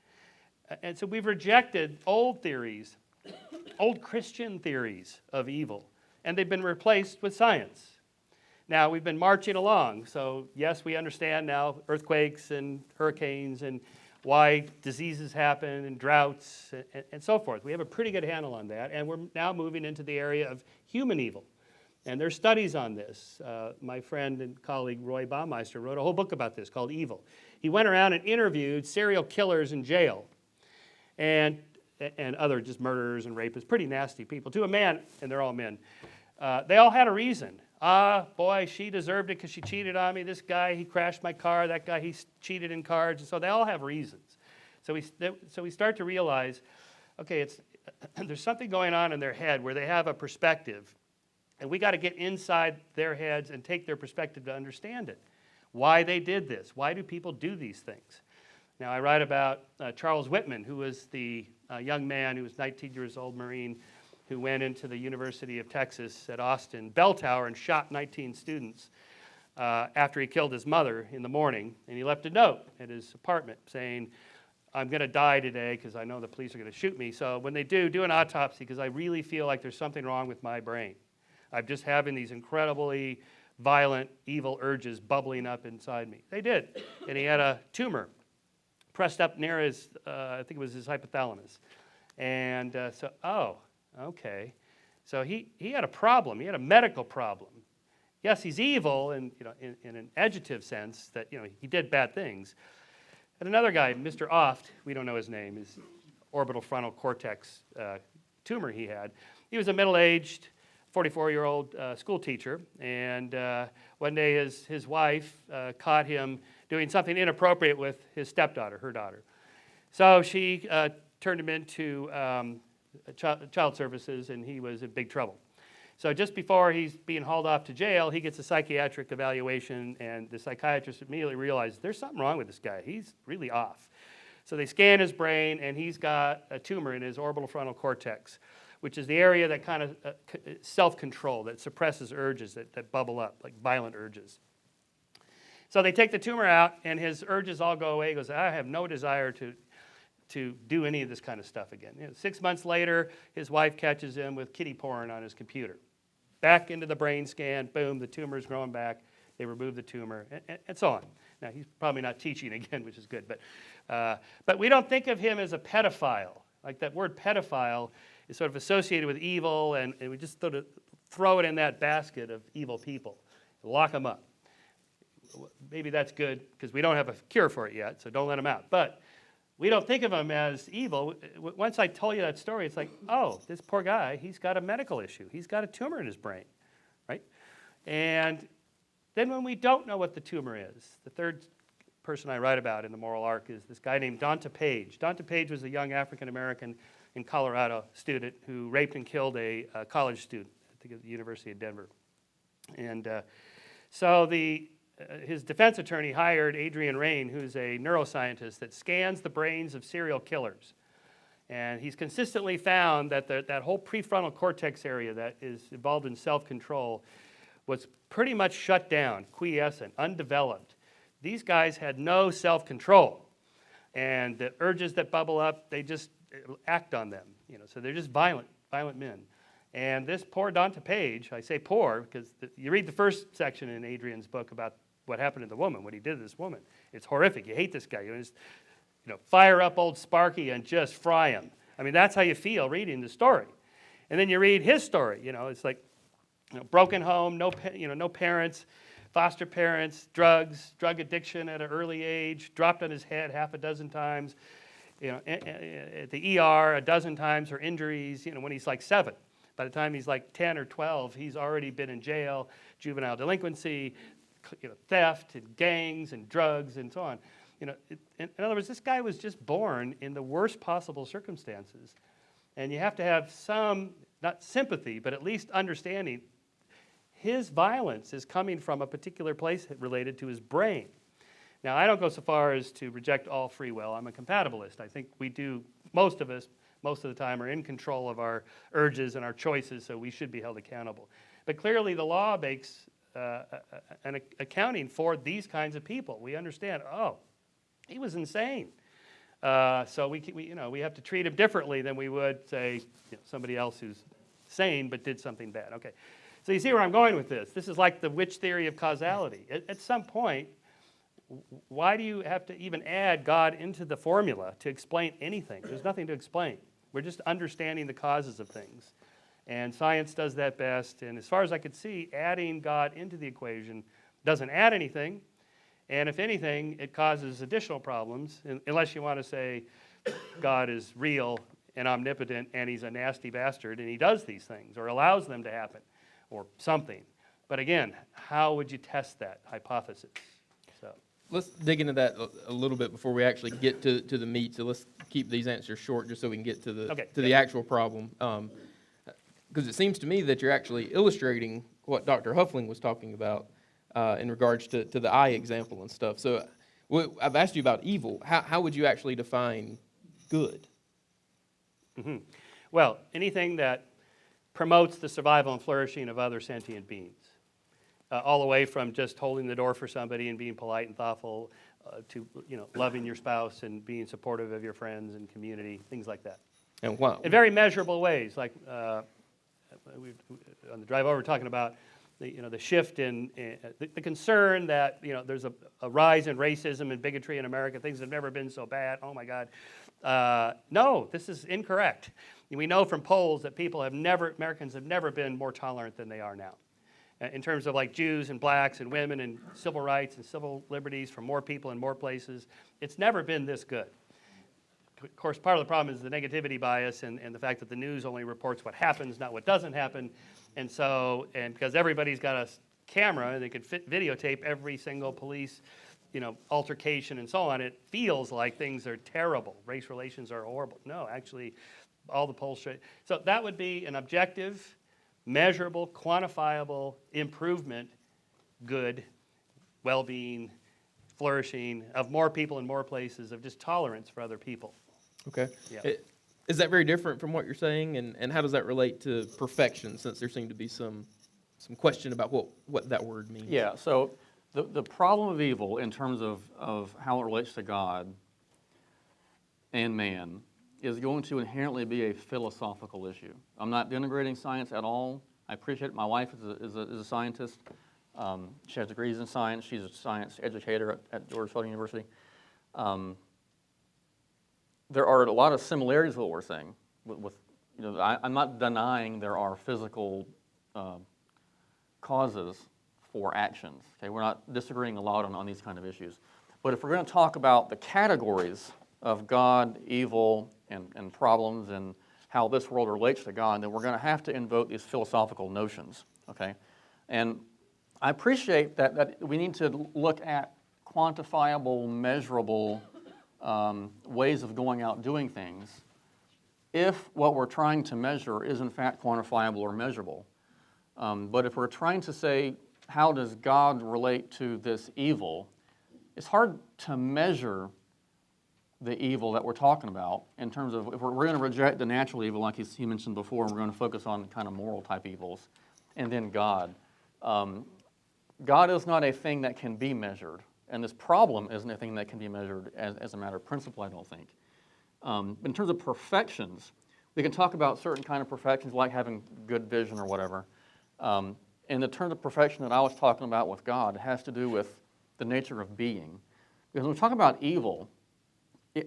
And so we've rejected old theories, old Christian theories of evil, and they've been replaced with science. Now, we've been marching along, so yes, we understand now earthquakes and hurricanes and why diseases happen and droughts and so forth. We have a pretty good handle on that, and we're now moving into the area of human evil. And there's studies on this. My friend and colleague Roy Baumeister wrote a whole book about this called Evil. He went around and interviewed serial killers in jail and other just murderers and rapists, pretty nasty people, to a man, and they're all men. They all had a reason. Boy, she deserved it because she cheated on me. This guy, he crashed my car. That guy, he cheated in cards. And so they all have reasons. So we start to realize, okay, there's something going on in their head where they have a perspective. And we got to get inside their heads and take their perspective to understand it. Why they did this. Why do people do these things? Now, I write about Charles Whitman, who was the young man who was 19 years old, Marine, who went into the University of Texas at Austin bell tower and shot 19 students after he killed his mother in the morning. And he left a note at his apartment saying, I'm going to die today because I know the police are going to shoot me. So when they do an autopsy because I really feel like there's something wrong with my brain. I'm just having these incredibly violent, evil urges bubbling up inside me. They did. And he had a tumor pressed up near his, I think it was his hypothalamus. And okay. So he had a problem. He had a medical problem. Yes, he's evil in an adjective sense that he did bad things. And another guy, Mr. Oft, we don't know his name, his orbital frontal cortex tumor he had. He was a middle-aged, 44-year-old school teacher, and one day his wife caught him doing something inappropriate with his stepdaughter, her daughter. So she turned him into child services, and he was in big trouble. So just before he's being hauled off to jail, he gets a psychiatric evaluation, and the psychiatrist immediately realizes there's something wrong with this guy. He's really off. So they scan his brain, and he's got a tumor in his orbital frontal cortex, which is the area that kind of self-control, that suppresses urges that bubble up, like violent urges. So they take the tumor out, and his urges all go away. He goes, I have no desire to do any of this kind of stuff again. 6 months later, his wife catches him with kiddie porn on his computer. Back into the brain scan, boom, the tumor's growing back. They remove the tumor, and so on. Now, he's probably not teaching again, which is good, but we don't think of him as a pedophile. Like that word pedophile is sort of associated with evil, and we just sort of throw it in that basket of evil people, lock them up. Maybe that's good because we don't have a cure for it yet, so don't let them out. But we don't think of him as evil. Once I told you that story, it's like, oh, this poor guy, he's got a medical issue. He's got a tumor in his brain, right? And then when we don't know what the tumor is, the third person I write about in the moral arc is this guy named Donta Page. Donta Page was a young African-American in Colorado student who raped and killed a college student, I think at the University of Denver. And so his defense attorney hired Adrian Raine, who's a neuroscientist that scans the brains of serial killers. And he's consistently found that that whole prefrontal cortex area that is involved in self-control was pretty much shut down, quiescent, undeveloped. These guys had no self-control. And the urges that bubble up, they just act on them. So they're just violent men. And this poor Donta Page, I say poor because you read the first section in Adrian's book about what happened to the woman, what he did to this woman. It's horrific. You hate this guy. You just, fire up old Sparky and just fry him. I mean, that's how you feel reading the story. And then you read his story. It's like, broken home, no parents, foster parents, drugs, drug addiction at an early age, dropped on his head half a dozen times, at the ER a dozen times for injuries, when he's like 7. By the time he's like 10 or 12, he's already been in jail, juvenile delinquency, theft and gangs and drugs and so on. In other words, this guy was just born in the worst possible circumstances. And you have to have some, not sympathy, but at least understanding his violence is coming from a particular place related to his brain. Now, I don't go so far as to reject all free will. I'm a compatibilist. I think we do, most of us, most of the time, are in control of our urges and our choices, so we should be held accountable. But clearly, the law makes an accounting for these kinds of people. We understand, oh, he was insane. So we have to treat him differently than we would, say, somebody else who's sane but did something bad. Okay. So you see where I'm going with this. This is like the witch theory of causality. At some point, why do you have to even add God into the formula to explain anything? There's nothing to explain. We're just understanding the causes of things. And science does that best. And as far as I could see, adding God into the equation doesn't add anything. And if anything, it causes additional problems, unless you want to say God is real and omnipotent and he's a nasty bastard and he does these things or allows them to happen. Or something. But again, how would you test that hypothesis? So Let's dig into that a little bit before we actually get to the meat. So let's keep these answers short just so we can get to the actual problem. Because it seems to me that you're actually illustrating what Dr. Huffling was talking about in regards to the eye example and stuff. So I've asked you about evil. How would you actually define good? Mm-hmm. Well, anything that promotes the survival and flourishing of other sentient beings, all the way from just holding the door for somebody and being polite and thoughtful to loving your spouse and being supportive of your friends and community, things like that. And wow. In very measurable ways, like on the drive over, talking about the shift in the concern that there's a rise in racism and bigotry in America. Things have never been so bad. Oh my God. No, this is incorrect. We know from polls that Americans have never been more tolerant than they are now. In terms of like Jews and blacks and women and civil rights and civil liberties for more people in more places, it's never been this good. Of course, part of the problem is the negativity bias and the fact that the news only reports what happens, not what doesn't happen. And because everybody's got a camera and they could videotape every single police altercation and so on, it feels like things are terrible. Race relations are horrible. No, actually, all the polls show. So that would be an objective, measurable, quantifiable improvement, good, well-being, flourishing of more people in more places, of just tolerance for other people. Okay. Yeah. Is that very different from what you're saying? And how does that relate to perfection, since there seemed to be some question about what that word means? Yeah, so The problem of evil in terms of how it relates to God and man is going to inherently be a philosophical issue. I'm not denigrating science at all. I appreciate it. My wife is a scientist. She has degrees in science. She's a science educator at George Washington University. There are a lot of similarities with what we're saying. I'm not denying there are physical causes for actions. Okay, we're not disagreeing a lot on these kind of issues. But if we're going to talk about the categories of God, evil, and problems, and how this world relates to God, then we're going to have to invoke these philosophical notions. Okay, and I appreciate that we need to look at quantifiable, measurable ways of going out doing things if what we're trying to measure is in fact quantifiable or measurable. But if we're trying to say, how does God relate to this evil, it's hard to measure the evil that we're talking about in terms of, if we're going to reject the natural evil like he mentioned before, and we're going to focus on kind of moral type evils, and then God. God is not a thing that can be measured, and this problem isn't a thing that can be measured as a matter of principle, I don't think. In terms of perfections, we can talk about certain kind of perfections like having good vision or whatever. In the terms of perfection that I was talking about with God, it has to do with the nature of being. Because when we talk about evil,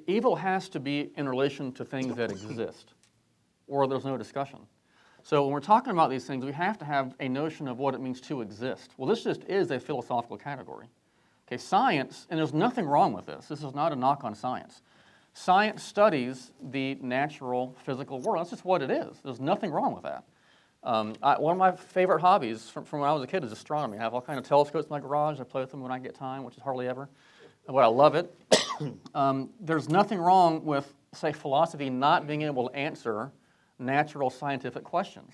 evil has to be in relation to things that exist, or there's no discussion. So when we're talking about these things, we have to have a notion of what it means to exist. Well, this just is a philosophical category. Okay, science, and there's nothing wrong with this. This is not a knock on science. Science studies the natural physical world. That's just what it is. There's nothing wrong with that. One of my favorite hobbies from when I was a kid is astronomy. I have all kinds of telescopes in my garage. I play with them when I get time, which is hardly ever. But I love it. There's nothing wrong with, say, philosophy not being able to answer natural scientific questions.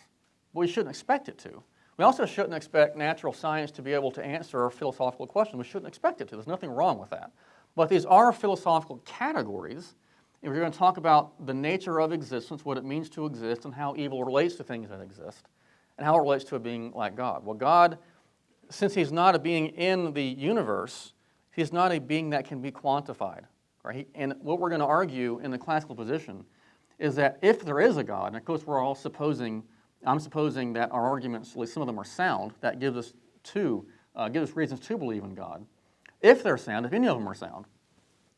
But we shouldn't expect it to. We also shouldn't expect natural science to be able to answer philosophical questions. We shouldn't expect it to. There's nothing wrong with that. But these are philosophical categories. If we're going to talk about the nature of existence, what it means to exist, and how evil relates to things that exist, and how it relates to a being like God. Well, God, since he's not a being in the universe, he's not a being that can be quantified. Right? And what we're going to argue in the classical position is that if there is a God, and of course we're all supposing, I'm supposing that our arguments, at least some of them are sound, that gives us reasons to believe in God. If they're sound, if any of them are sound,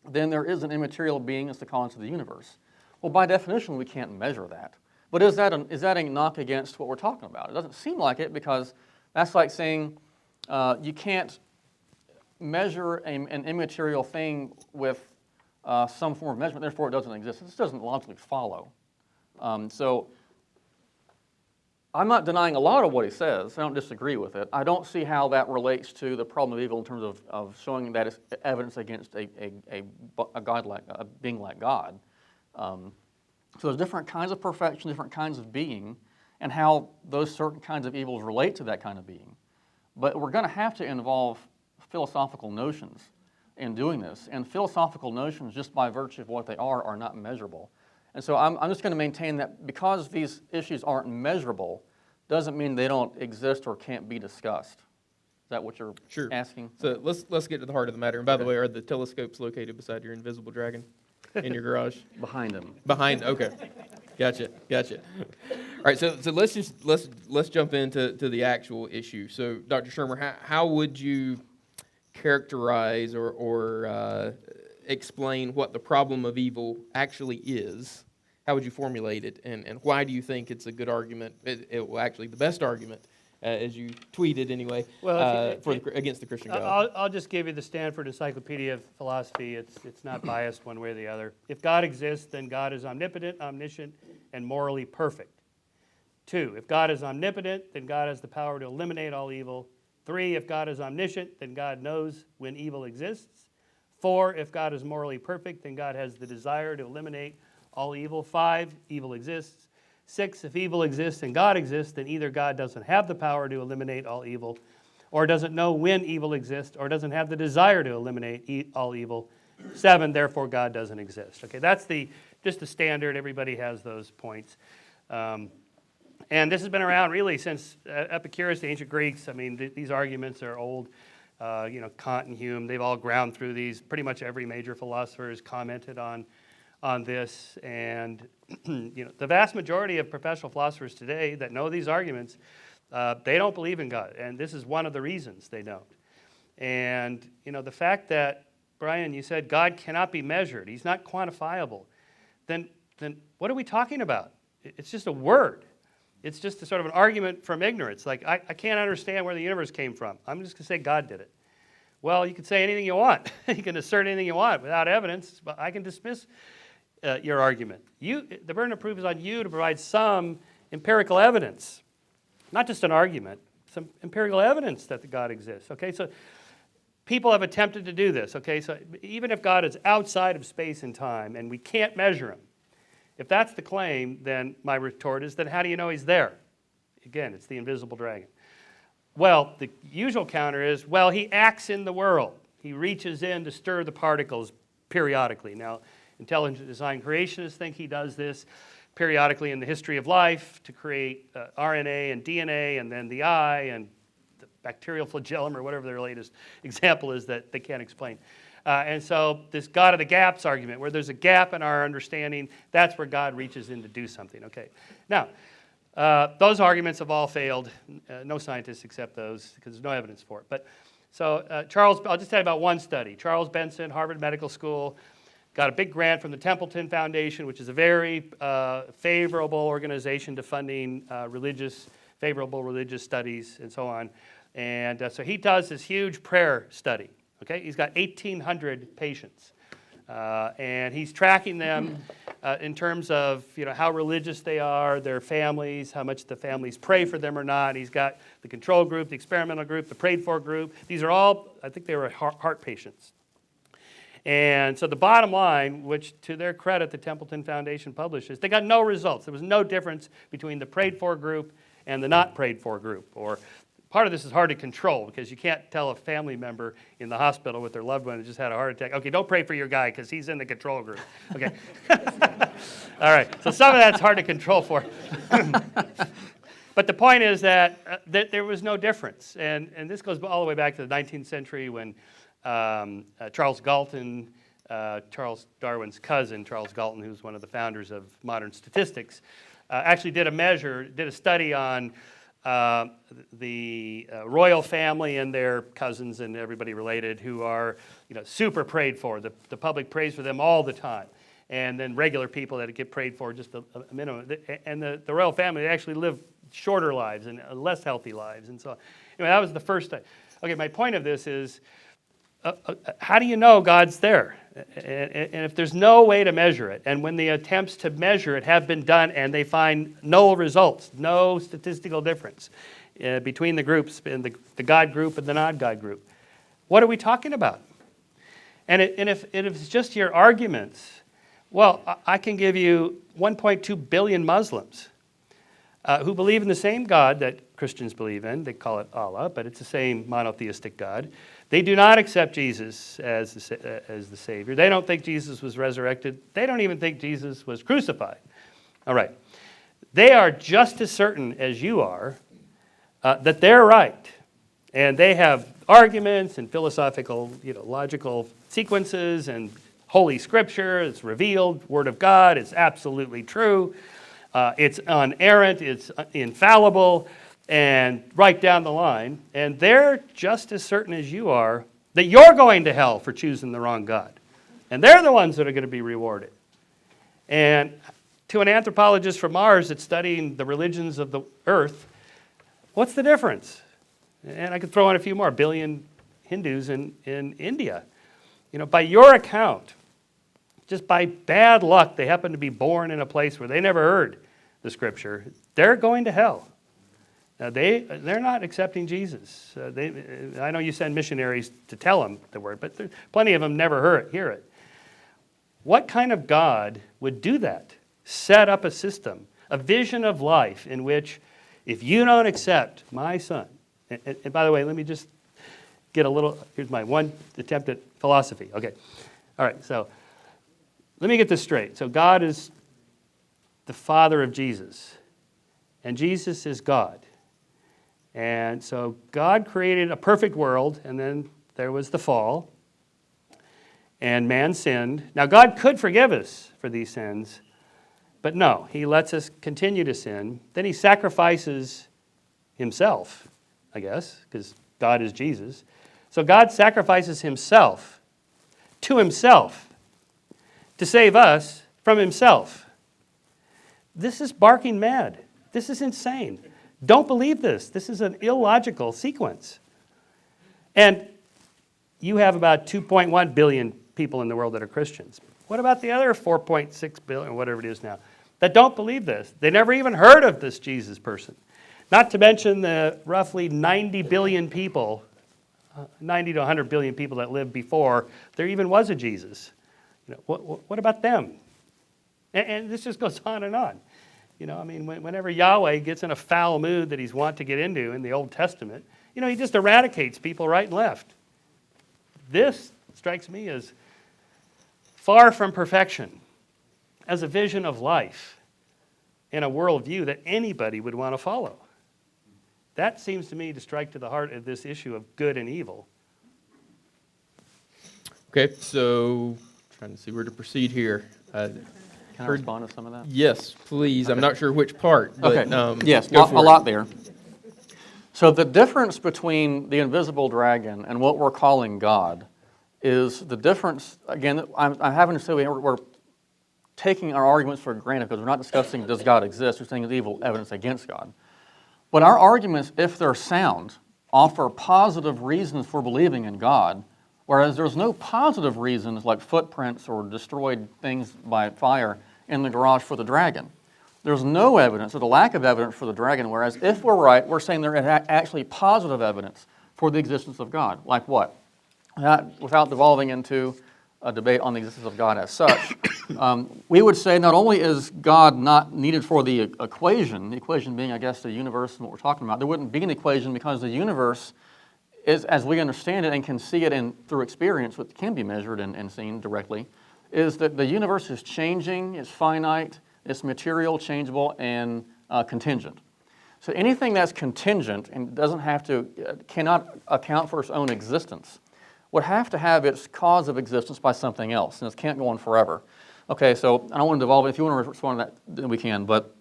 then there is an immaterial being as the cause of the universe. Well, by definition, we can't measure that. But is that a knock against what we're talking about? It doesn't seem like it, because that's like saying you can't measure an immaterial thing with some form of measurement, therefore it doesn't exist. This doesn't logically follow. So I'm not denying a lot of what he says. I don't disagree with it. I don't see how that relates to the problem of evil in terms of showing that it's evidence against a being like God. So there's different kinds of perfection, different kinds of being, and how those certain kinds of evils relate to that kind of being. But we're going to have to involve philosophical notions in doing this. And philosophical notions, just by virtue of what they are not measurable. And so I'm just going to maintain that because these issues aren't measurable, doesn't mean they don't exist or can't be discussed. Is that what you're asking? So let's get to the heart of the matter. And by the way, are the telescopes located beside your invisible dragon in your garage? Behind them. Behind. Okay, gotcha. All right, so let's jump into the actual issue. So, Dr. Shermer, how would you characterize or explain what the problem of evil actually is? How would you formulate it, and why do you think it's a good argument? Actually, the best argument, as you tweeted anyway, against the Christian God. I'll just give you the Stanford Encyclopedia of Philosophy. It's not biased one way or the other. If God exists, then God is omnipotent, omniscient, and morally perfect. 2, if God is omnipotent, then God has the power to eliminate all evil. 3, if God is omniscient, then God knows when evil exists. 4, if God is morally perfect, then God has the desire to eliminate all evil. 5, evil exists. 6, if evil exists and God exists, then either God doesn't have the power to eliminate all evil, or doesn't know when evil exists, or doesn't have the desire to eliminate all evil. 7, therefore God doesn't exist. Okay, that's just the standard. Everybody has those points. And this has been around really since Epicurus, the ancient Greeks. I mean, these arguments are old. Kant and Hume, they've all ground through these. Pretty much every major philosopher has commented on this. And the vast majority of professional philosophers today that know these arguments, they don't believe in God. And this is one of the reasons they don't. And the fact that, Brian, you said God cannot be measured, he's not quantifiable, then what are we talking about? It's just a word. It's just a sort of an argument from ignorance. Like, I can't understand where the universe came from. I'm just going to say God did it. Well, you can say anything you want. You can assert anything you want without evidence, but I can dismiss your argument. The burden of proof is on you to provide some empirical evidence, not just an argument, some empirical evidence that the God exists. Okay, so people have attempted to do this. Okay, so even if God is outside of space and time and we can't measure him, if that's the claim, then my retort is, then how do you know he's there? Again, it's the invisible dragon. Well, the usual counter is, well, he acts in the world. He reaches in to stir the particles periodically. Now, intelligent design creationists think he does this periodically in the history of life to create RNA and DNA and then the eye and the bacterial flagellum or whatever their latest example is that they can't explain. And so this God of the gaps argument, where there's a gap in our understanding, that's where God reaches in to do something. Okay. Now, those arguments have all failed. No scientists accept those because there's no evidence for it. But so I'll just tell you about one study. Charles Benson, Harvard Medical School, got a big grant from the Templeton Foundation, which is a very favorable organization to funding favorable religious studies and so on. And so he does this huge prayer study. Okay, he's got 1,800 patients, and he's tracking them in terms of how religious they are, their families, how much the families pray for them or not. He's got the control group, the experimental group, the prayed for group. These are all, I think they were heart patients. And so the bottom line, which to their credit the Templeton Foundation publishes, they got no results. There was no difference between the prayed for group and the not prayed for group. Or part of this is hard to control because you can't tell a family member in the hospital with their loved one who just had a heart attack, okay, don't pray for your guy because he's in the control group. Okay. All right. So some of that's hard to control for. But the point is that there was no difference. And this goes all the way back to the 19th century when Charles Galton, Charles Darwin's cousin, Charles Galton, who's one of the founders of modern statistics, actually did a study on the royal family and their cousins and everybody related who are super prayed for. The public prays for them all the time. And then regular people that get prayed for just a minimum. And the royal family, they actually live shorter lives and less healthy lives. And so anyway, that was the first study. Okay, my point of this is, how do you know God's there? And if there's no way to measure it, and when the attempts to measure it have been done and they find no results, no statistical difference between the groups, and the God group and the non-God group, what are we talking about? And if it's just your arguments, well, I can give you 1.2 billion Muslims who believe in the same God that Christians believe in. They call it Allah, but it's the same monotheistic God. They do not accept Jesus as the Savior. They don't think Jesus was resurrected. They don't even think Jesus was crucified. All right. They are just as certain as you are that they're right. And they have arguments and philosophical, logical sequences and Holy Scripture. It's revealed, Word of God. It's absolutely true. It's unerrant. It's infallible. And right down the line, and they're just as certain as you are that you're going to hell for choosing the wrong God. And they're the ones that are going to be rewarded. And to an anthropologist from Mars that's studying the religions of the earth, what's the difference? And I could throw in a few more, 1 billion Hindus in India. By your account, just by bad luck, they happen to be born in a place where they never heard the Scripture. They're going to hell. They're not accepting Jesus. I know you send missionaries to tell them the word, but plenty of them never hear it. What kind of God would do that? Set up a system, a vision of life in which if you don't accept my son, and by the way, let me just get here's my one attempt at philosophy. Okay. All right, so let me get this straight. So God is the Father of Jesus, and Jesus is God. And so God created a perfect world, and then there was the fall, and man sinned. Now, God could forgive us for these sins, but no, he lets us continue to sin. Then he sacrifices himself, I guess, because God is Jesus. So God sacrifices himself to save us from himself. This is barking mad. This is insane. Don't believe this. This is an illogical sequence. And you have about 2.1 billion people in the world that are Christians. What about the other 4.6 billion, whatever it is now, that don't believe this? They never even heard of this Jesus person. Not to mention the roughly 90 billion people, 90 to 100 billion people that lived before there even was a Jesus. You know, what about them? And this just goes on and on. You know, I mean, whenever Yahweh gets in a foul mood that he's wont to get into in the Old Testament, you know, he just eradicates people right and left. This strikes me as far from perfection, as a vision of life and a worldview that anybody would want to follow. That seems to me to strike to the heart of this issue of good and evil. Okay, so trying to see where to proceed here. Can I respond to some of that? Yes, please. I'm not sure which part, but Okay, yes, go a for it. lot there. So the difference between the invisible dragon and what we're calling God is the difference, again, I'm having to say we're taking our arguments for granted because we're not discussing does God exist, we're saying is evil evidence against God. But our arguments, if they're sound, offer positive reasons for believing in God, whereas there's no positive reasons like footprints or destroyed things by fire in the garage for the dragon. There's no evidence or the lack of evidence for the dragon, whereas if we're right, we're saying there is actually positive evidence for the existence of God. Like what? Without devolving into a debate on the existence of God as such, we would say not only is God not needed for the equation being, I guess, the universe and what we're talking about, there wouldn't be an equation because the universe is, as we understand it and can see it through experience, which can be measured and seen directly, is that the universe is changing, it's finite, it's material, changeable, and contingent. So anything that's contingent and cannot account for its own existence would have to have its cause of existence by something else, and it can't go on forever. Okay, so I don't want to devolve it. If you want to respond to that, then we can, but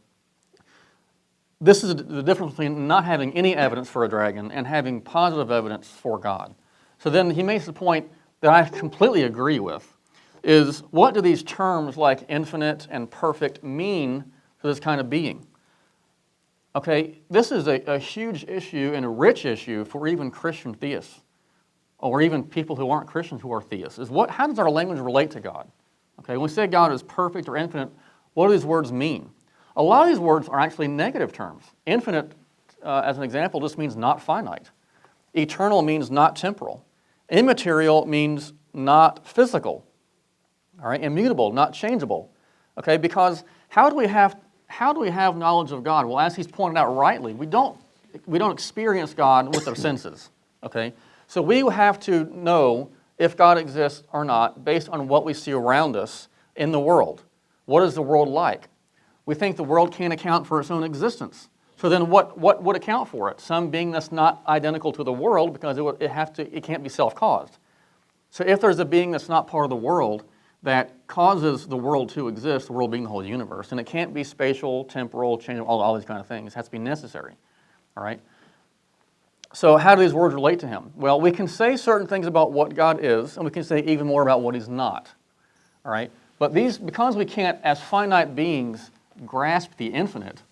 this is the difference between not having any evidence for a dragon and having positive evidence for God. So then he makes the point that I completely agree with, is what do these terms like infinite and perfect mean for this kind of being? Okay, this is a huge issue and a rich issue for even Christian theists, or even people who aren't Christians who are theists, is how does our language relate to God? Okay, when we say God is perfect or infinite, what do these words mean? A lot of these words are actually negative terms. Infinite, as an example, just means not finite. Eternal means not temporal. Immaterial means not physical. All right, immutable, not changeable. Okay, because how do we have knowledge of God? Well, as he's pointed out rightly, we don't experience God with our senses. Okay, so we have to know if God exists or not based on what we see around us in the world. What is the world like? We think the world can't account for its own existence. So then what would account for it? Some being that's not identical to the world because it can't be self-caused. So if there's a being that's not part of the world that causes the world to exist, the world being the whole universe, and it can't be spatial, temporal, changeable, all these kind of things. It has to be necessary. All right? So how do these words relate to him? Well, we can say certain things about what God is, and we can say even more about what he's not. All right? But because we can't, as finite beings, grasp the infinite,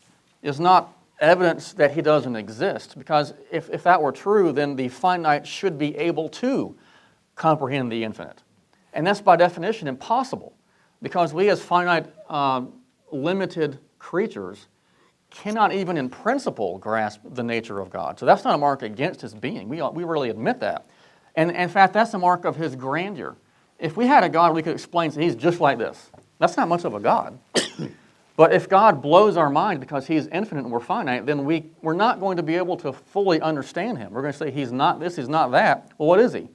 is not evidence that he doesn't exist. Because if that were true, then the finite should be able to comprehend the infinite. And that's by definition impossible, because we as finite, limited creatures cannot even in principle grasp the nature of God. So that's not a mark against his being. We really admit that. And in fact, that's a mark of his grandeur. If we had a God, we could explain that he's just like this. That's not much of a God. But if God blows our mind because he's infinite and we're finite, then we're not going to be able to fully understand him. We're going to say he's not this, he's not that. Well, what is he?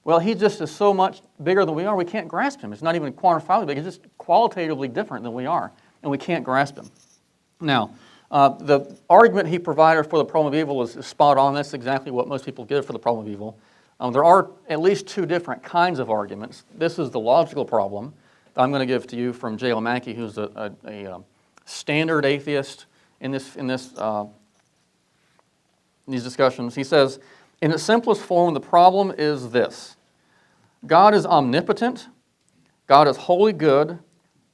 Well, he just is so much bigger than we are, we can't grasp him. It's not even quantifiably big, it's just qualitatively different than we are, and we can't grasp him. Now, The argument he provided for the problem of evil is spot on. That's exactly what most people give for the problem of evil. There are at least two different kinds of arguments. This is the logical problem that I'm going to give to you from J.L. Mackie, who's a standard atheist in these discussions. He says, in its simplest form, the problem is this: God is omnipotent, God is wholly good,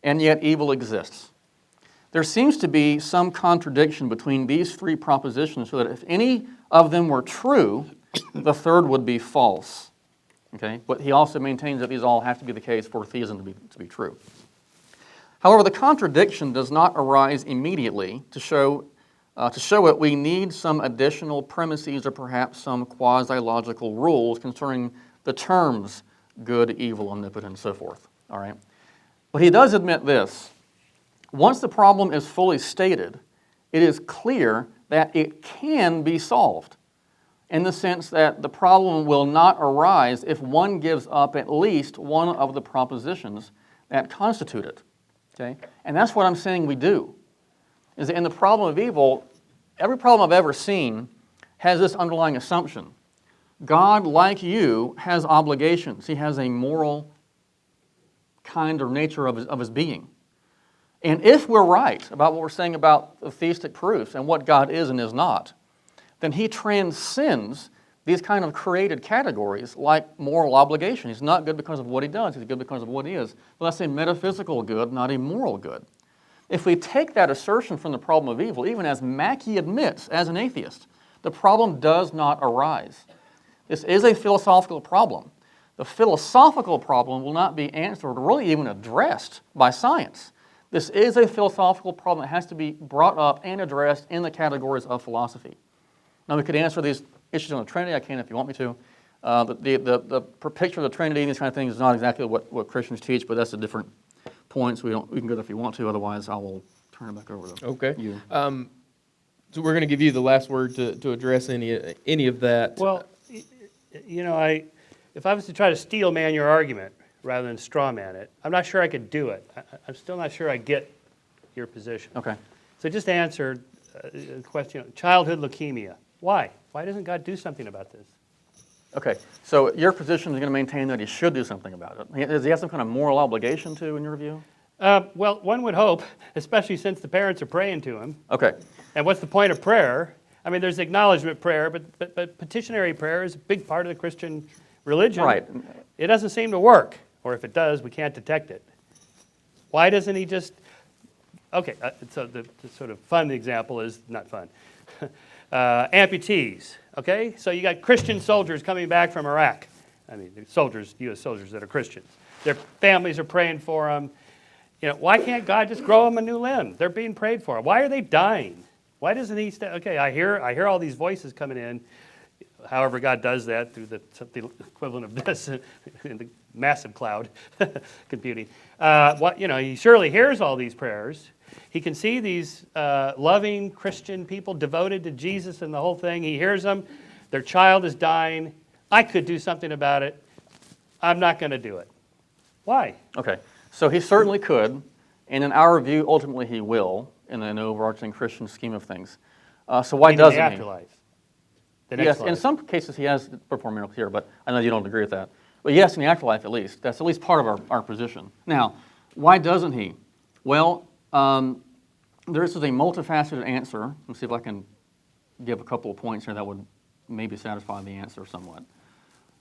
and yet evil exists. There seems to be some contradiction between these three propositions, so that if any of them were true, the third would be false. Okay? But he also maintains that these all have to be the case for theism to be true. However, the contradiction does not arise immediately. To show it, we need some additional premises or perhaps some quasi-logical rules concerning the terms good, evil, omnipotent, and so forth. All right? But he does admit this. Once the problem is fully stated, it is clear that it can be solved, in the sense that the problem will not arise if one gives up at least one of the propositions that constitute it. Okay? And that's what I'm saying we do. Is that in the problem of evil, every problem I've ever seen has this underlying assumption. God, like you, has obligations. He has a moral kind or nature of his being. And if we're right about what we're saying about the theistic proofs and what God is and is not, then he transcends these kind of created categories like moral obligation. He's not good because of what he does, he's good because of what he is. Well, that's a metaphysical good, not a moral good. If we take that assertion from the problem of evil, even as Mackie admits as an atheist, the problem does not arise. This is a philosophical problem. The philosophical problem will not be answered or really even addressed by science. This is a philosophical problem that has to be brought up and addressed in the categories of philosophy. Now, we could answer these issues on the Trinity. I can if you want me to. The picture of the Trinity and these kind of things is not exactly what Christians teach, but that's a different point, so we can go there if you want to. Otherwise, I will turn it back over to you. So we're going to give you the last word to address any of that. Well, you know, if I was to try to steel man your argument rather than straw man it, I'm not sure I could do it. I'm still not sure I get your position. Okay. So just answer the question, childhood leukemia. Why? Why doesn't God do something about this? Okay, so your position is going to maintain that he should do something about it. Does he have some kind of moral obligation to, in your view? Well, one would hope, especially since the parents are praying to him. Okay. And what's the point of prayer? I mean, there's acknowledgement prayer, but petitionary prayer is a big part of the Christian religion. Right. It doesn't seem to work, or if it does, we can't detect it. Why doesn't he just... Okay, so the sort of fun example is, not fun, amputees, okay? So you got Christian soldiers coming back from Iraq. I mean, soldiers, U.S. soldiers that are Christians. Their families are praying for them. You know, why can't God just grow them a new limb? They're being prayed for. Why are they dying? Why doesn't he okay, I hear all these voices coming in. However, God does that through the equivalent of this in the massive cloud computing. He surely hears all these prayers. He can see these loving Christian people devoted to Jesus and the whole thing. He hears them. Their child is dying. I could do something about it. I'm not going to do it. Why? Okay, so he certainly could, and in our view, ultimately he will, in an overarching Christian scheme of things. So why doesn't the he? afterlife. The next Yes, life. in some cases he has performed miracles here, but I know you don't agree with that. But yes, in the afterlife at least. That's at least part of our position. Now, why doesn't he? Well, this is a multifaceted answer. Let me see if I can give a couple of points here that would maybe satisfy the answer somewhat.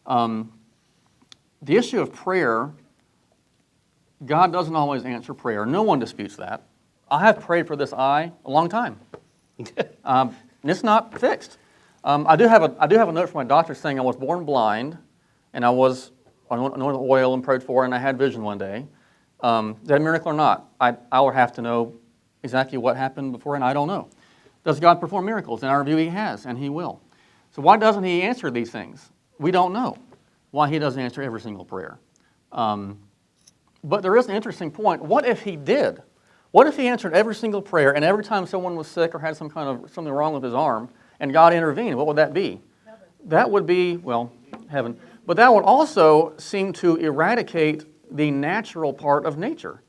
The issue of prayer, God doesn't always answer prayer. No one disputes that. I have prayed for this eye a long time. It's not fixed. I do have a note from my doctor saying I was born blind, and I was anointed with oil and prayed for, and I had vision one day. Is that a miracle or not? I will have to know exactly what happened before, and I don't know. Does God perform miracles? In our view, he has, and he will. So why doesn't he answer these things? We don't know why he doesn't answer every single prayer. But there is an interesting point. What if he did? What if he answered every single prayer, and every time someone was sick or had something wrong with his arm, and God intervened? What would that be? Heaven. That would be, well, heaven. But that would also seem to eradicate the natural part of nature.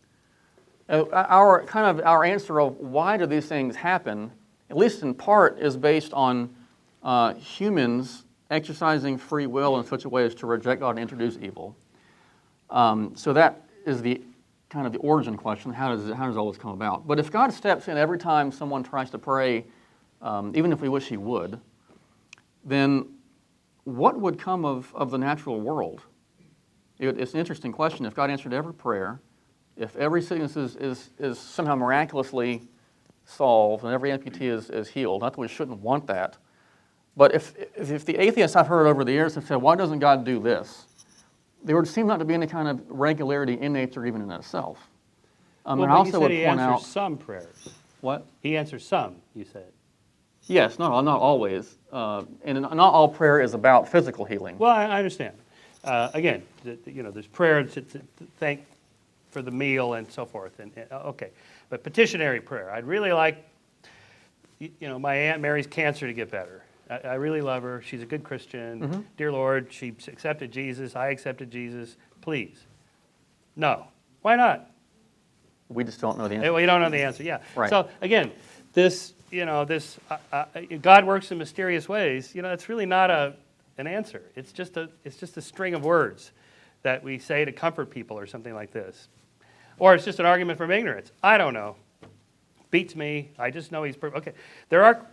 Our answer of why do these things happen, at least in part, is based on humans exercising free will in such a way as to reject God and introduce evil. So that is the kind of the origin question. How does all this come about? But if God steps in every time someone tries to pray, even if we wish He would, then what would come of the natural world? It's an interesting question. If God answered every prayer, if every sickness is somehow miraculously solved and every amputee is healed, not that we shouldn't want that, but if the atheists I've heard over the years have said, why doesn't God do this? There would seem not to be any kind of regularity in nature even in itself. Well, And but I also you said would he point answers out, some prayers. what? He answers some, you said. Yes, not always. And not all prayer is about physical healing. Well, I understand. Again, there's prayer to thank for the meal and so forth. And okay, but petitionary prayer. I'd really like, my Aunt Mary's cancer to get better. I really love her. She's a good Christian. Mm-hmm. Dear Lord, she accepted Jesus. I accepted Jesus. Please. No. Why not? We just don't know the answer. Well, you don't know the answer. Yeah. Right. So again, this God works in mysterious ways. It's really not an answer. It's just a string of words that we say to comfort people or something like this, or it's just an argument from ignorance. I don't know. Beats me. I just know He's okay. There are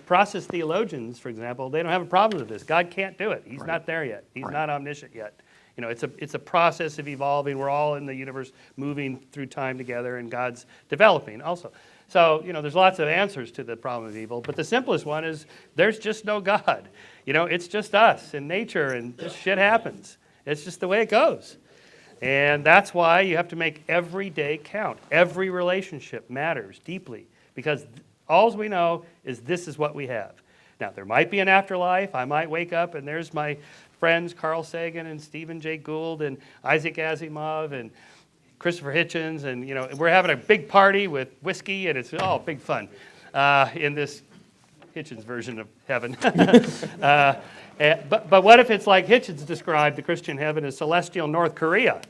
process theologians, for example. They don't have a problem with this. God can't do it. He's not there yet. He's not omniscient yet. It's a process of evolving. We're all in the universe moving through time together, and God's developing also. So, there's lots of answers to the problem of evil, but the simplest one is there's just no God. It's just us and nature, and this shit happens. It's just the way it goes. And that's why you have to make every day count. Every relationship matters deeply, because all we know is this is what we have. Now, there might be an afterlife. I might wake up and there's my friends Carl Sagan and Stephen Jay Gould and Isaac Asimov and Christopher Hitchens, and we're having a big party with whiskey, and it's all big fun in this Hitchens version of heaven. But what if it's like Hitchens described the Christian heaven as celestial North Korea,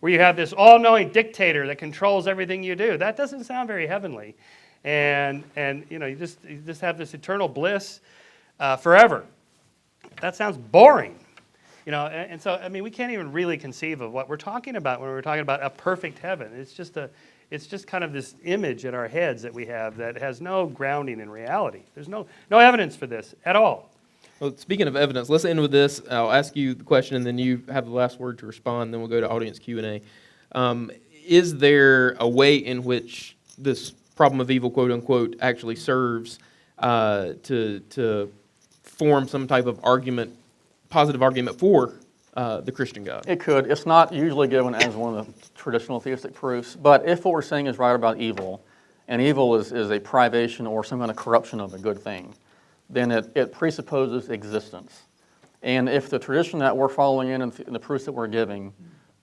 where you have this all-knowing dictator that controls everything you do? That doesn't sound very heavenly, and you just have this eternal bliss forever. That sounds boring. And so, we can't even really conceive of what we're talking about when we're talking about a perfect heaven. It's just kind of this image in our heads that we have that has no grounding in reality. There's no evidence for this at all. Well, speaking of evidence, let's end with this. I'll ask you the question, and then you have the last word to respond. Then we'll go to audience Q&A. Is there a way in which this problem of evil, quote unquote, actually serves to form some type of argument, positive argument for the Christian God? It could. It's not usually given as one of the traditional theistic proofs, but if what we're saying is right about evil, and evil is a privation or some kind of corruption of a good thing, then it presupposes existence. And if the tradition that we're following in and the proofs that we're giving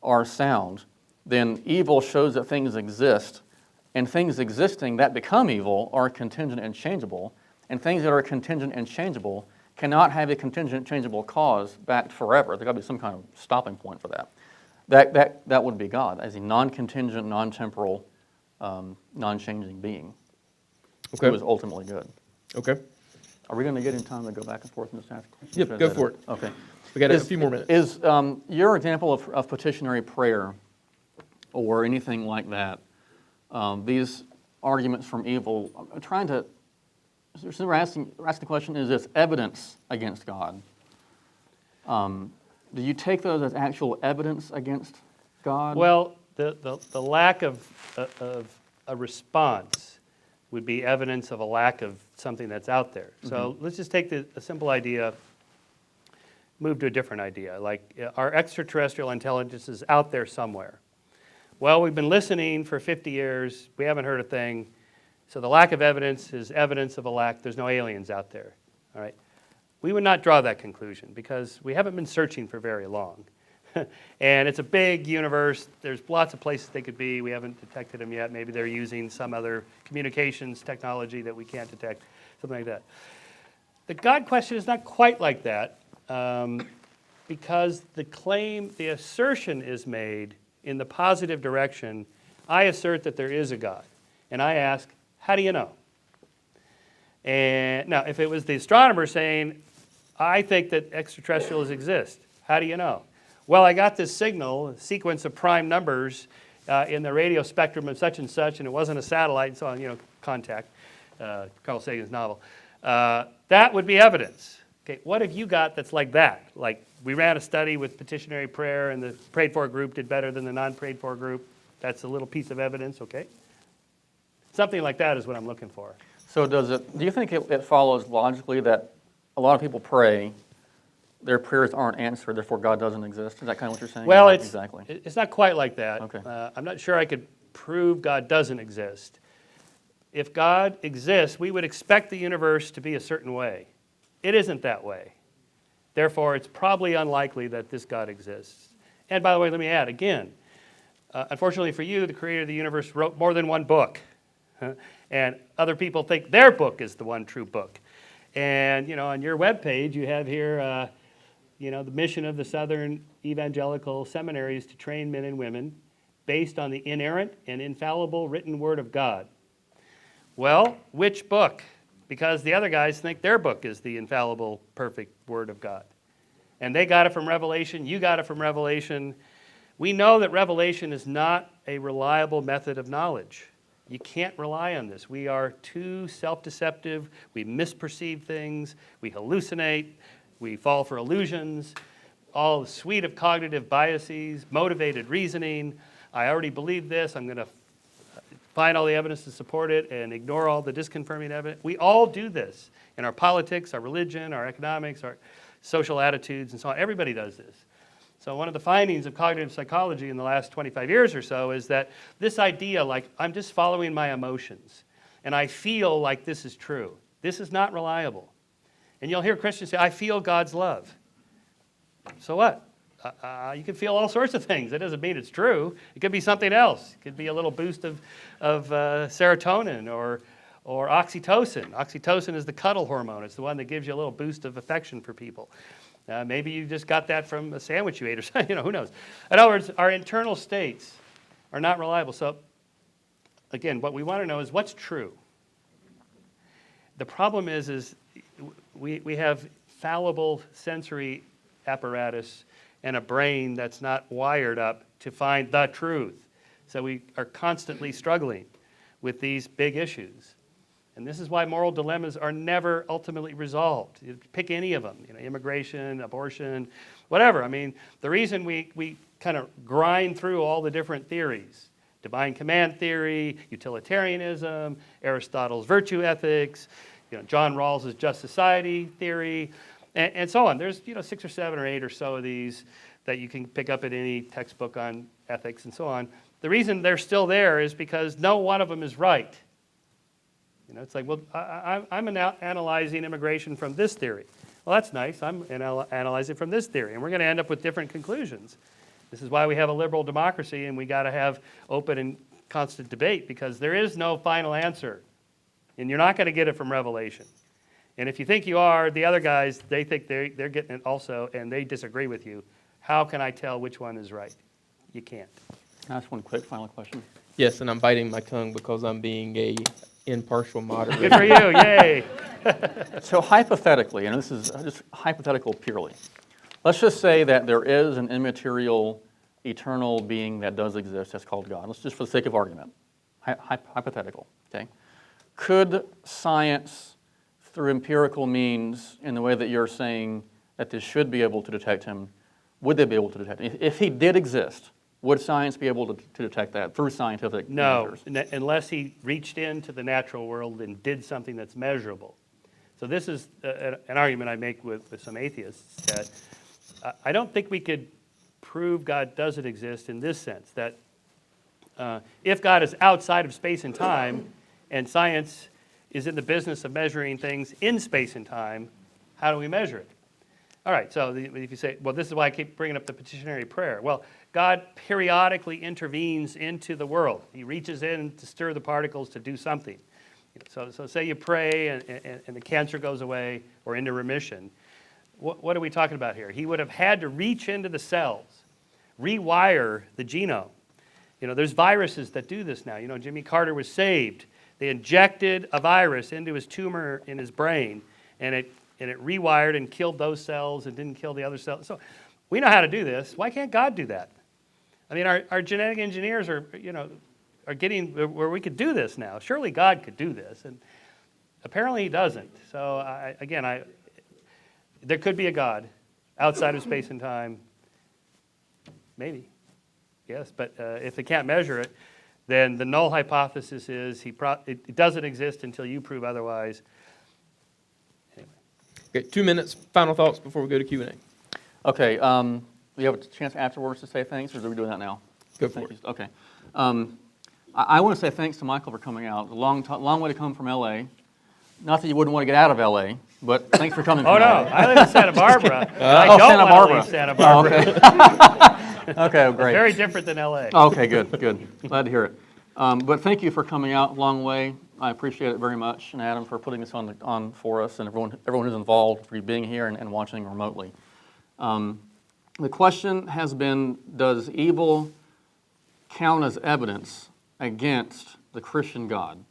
are sound, then evil shows that things exist, and things existing that become evil are contingent and changeable, and things that are contingent and changeable cannot have a contingent changeable cause backed forever. There's got to be some kind of stopping point for that. That would be God as a non-contingent, non-temporal, non-changing being who is ultimately good. Okay. Are we going to get in time to go back and forth and just ask questions? Yep, go for it. Okay. We got a few more minutes. Is your example of petitionary prayer or anything like that, these arguments from evil, I'm trying to, so we're asking the question, is this evidence against God? Do you take those as actual evidence against God? Well, the lack of a response would be evidence of a lack of something that's out there. So let's just take a simple idea, move to a different idea, like our extraterrestrial intelligence is out there somewhere. Well, we've been listening for 50 years, we haven't heard a thing, so the lack of evidence is evidence of a lack, there's no aliens out there, all right? We would not draw that conclusion because we haven't been searching for very long. And it's a big universe. There's lots of places they could be. We haven't detected them yet. Maybe they're using some other communications technology that we can't detect, something like that. The God question is not quite like that because the assertion is made in the positive direction I assert that there is a God. And I ask, how do you know? And now, if it was the astronomer saying, I think that extraterrestrials exist, how do you know? Well, I got this signal, a sequence of prime numbers in the radio spectrum of such and such, and it wasn't a satellite, and so on, Contact, Carl Sagan's novel. That would be evidence. Okay, what have you got that's like that? Like, we ran a study with petitionary prayer, and the prayed for group did better than the non-prayed for group. That's a little piece of evidence, okay? Something like that is what I'm looking for. So do you think it follows logically that a lot of people pray, their prayers aren't answered, therefore God doesn't exist? Is that kind of what you're saying? Well, Or not it's exactly. it's not quite like that. Okay. I'm not sure I could prove God doesn't exist. If God exists, we would expect the universe to be a certain way. It isn't that way. Therefore, it's probably unlikely that this God exists. And by the way, let me add again, unfortunately for you, the creator of the universe wrote more than one book. And other people think their book is the one true book. And, on your webpage, you have here, the mission of the Southern Evangelical Seminary is to train men and women based on the inerrant and infallible written word of God. Well, which book? Because the other guys think their book is the infallible, perfect word of God. And they got it from Revelation, you got it from Revelation. We know that Revelation is not a reliable method of knowledge. You can't rely on this. We are too self-deceptive. We misperceive things. We hallucinate. We fall for illusions. All the suite of cognitive biases, motivated reasoning. I already believe this. I'm going to find all the evidence to support it and ignore all the disconfirming evidence. We all do this in our politics, our religion, our economics, our social attitudes, and so on. Everybody does this. So one of the findings of cognitive psychology in the last 25 years or so is that this idea, like, I'm just following my emotions, and I feel like this is true. This is not reliable. And you'll hear Christians say, I feel God's love. So what? You can feel all sorts of things. That doesn't mean it's true. It could be something else. It could be a little boost of serotonin or oxytocin. Oxytocin is the cuddle hormone. It's the one that gives you a little boost of affection for people. Maybe you just got that from a sandwich you ate or something, who knows. In other words, our internal states are not reliable. So, again, what we want to know is what's true. The problem is we have fallible sensory apparatus and a brain that's not wired up to find the truth. So we are constantly struggling with these big issues. And this is why moral dilemmas are never ultimately resolved. You pick any of them, immigration, abortion, whatever. I mean, the reason we kind of grind through all the different theories, divine command theory, utilitarianism, Aristotle's virtue ethics, John Rawls's just society theory, and so on. There's 6 or 7 or 8 or so of these that you can pick up in any textbook on ethics and so on. The reason they're still there is because no one of them is right. It's like, well, I'm analyzing immigration from this theory. Well, that's nice. I'm analyzing from this theory. And we're going to end up with different conclusions. This is why we have a liberal democracy, and we got to have open and constant debate, because there is no final answer. And you're not going to get it from Revelation. And if you think you are, the other guys, they think they're getting it also, and they disagree with you. How can I tell which one is right? You can't. Can I ask one quick final question? Yes, and I'm biting my tongue because I'm being a impartial moderator. Good for you. Yay. So hypothetically, and this is just hypothetical purely, let's just say that there is an immaterial, eternal being that does exist that's called God. Let's just, for the sake of argument, hypothetical, okay? Could science, through empirical means, in the way that you're saying that they should be able to detect him, would they be able to detect him? If he did exist, would science be able to detect that through scientific measures? No, unless he reached into the natural world and did something that's measurable. So this is an argument I make with some atheists, that I don't think we could prove God doesn't exist in this sense, that if God is outside of space and time, and science is in the business of measuring things in space and time, how do we measure it? All right, so if you say, well, this is why I keep bringing up the petitionary prayer. Well, God periodically intervenes into the world. He reaches in to stir the particles to do something. So say you pray and the cancer goes away or into remission. What are we talking about here? He would have had to reach into the cells, rewire the genome, There's viruses that do this now. Jimmy Carter was saved. They injected a virus into his tumor in his brain, and it rewired and killed those cells and didn't kill the other cells. So we know how to do this. Why can't God do that? I mean, our genetic engineers are getting where we could do this now. Surely God could do this, and apparently He doesn't. So there could be a God outside of space and time. Maybe, yes, but if they can't measure it, then the null hypothesis is it doesn't exist until you prove otherwise. Anyway. Okay, 2 minutes, final thoughts before we go to Q&A. Okay, you have a chance afterwards to say thanks, or are we doing that now? Go for Thank it. you. Okay. I want to say thanks to Michael for coming out. A long way to come from LA. Not that you wouldn't want to get out of LA, but thanks for coming. Oh from no, LA. I live in Santa Barbara. I don't Santa want Barbara. to leave Santa Barbara. Okay. Okay, great. Very different than LA. Okay, good. Glad to hear it. But thank you for coming out a long way. I appreciate it very much, and Adam for putting this on for us, and everyone who's involved for you being here and watching remotely. The question has been, does evil count as evidence against the Christian God?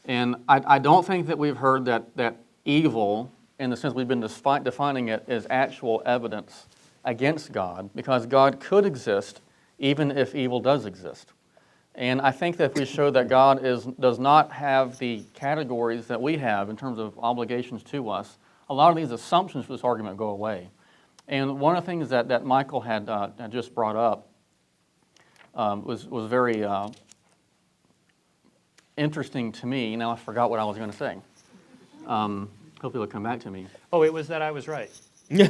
And I don't think that we've heard that evil, in the sense we've been defining it, as actual evidence against God, because God could exist even if evil does exist. And I think that if we show that God does not have the categories that we have in terms of obligations to us, a lot of these assumptions for this argument go away. And one of the things that Michael had just brought up was very interesting to me. Now I forgot what I was going to say. Hopefully it'll come back to me. Oh, it was that I was right.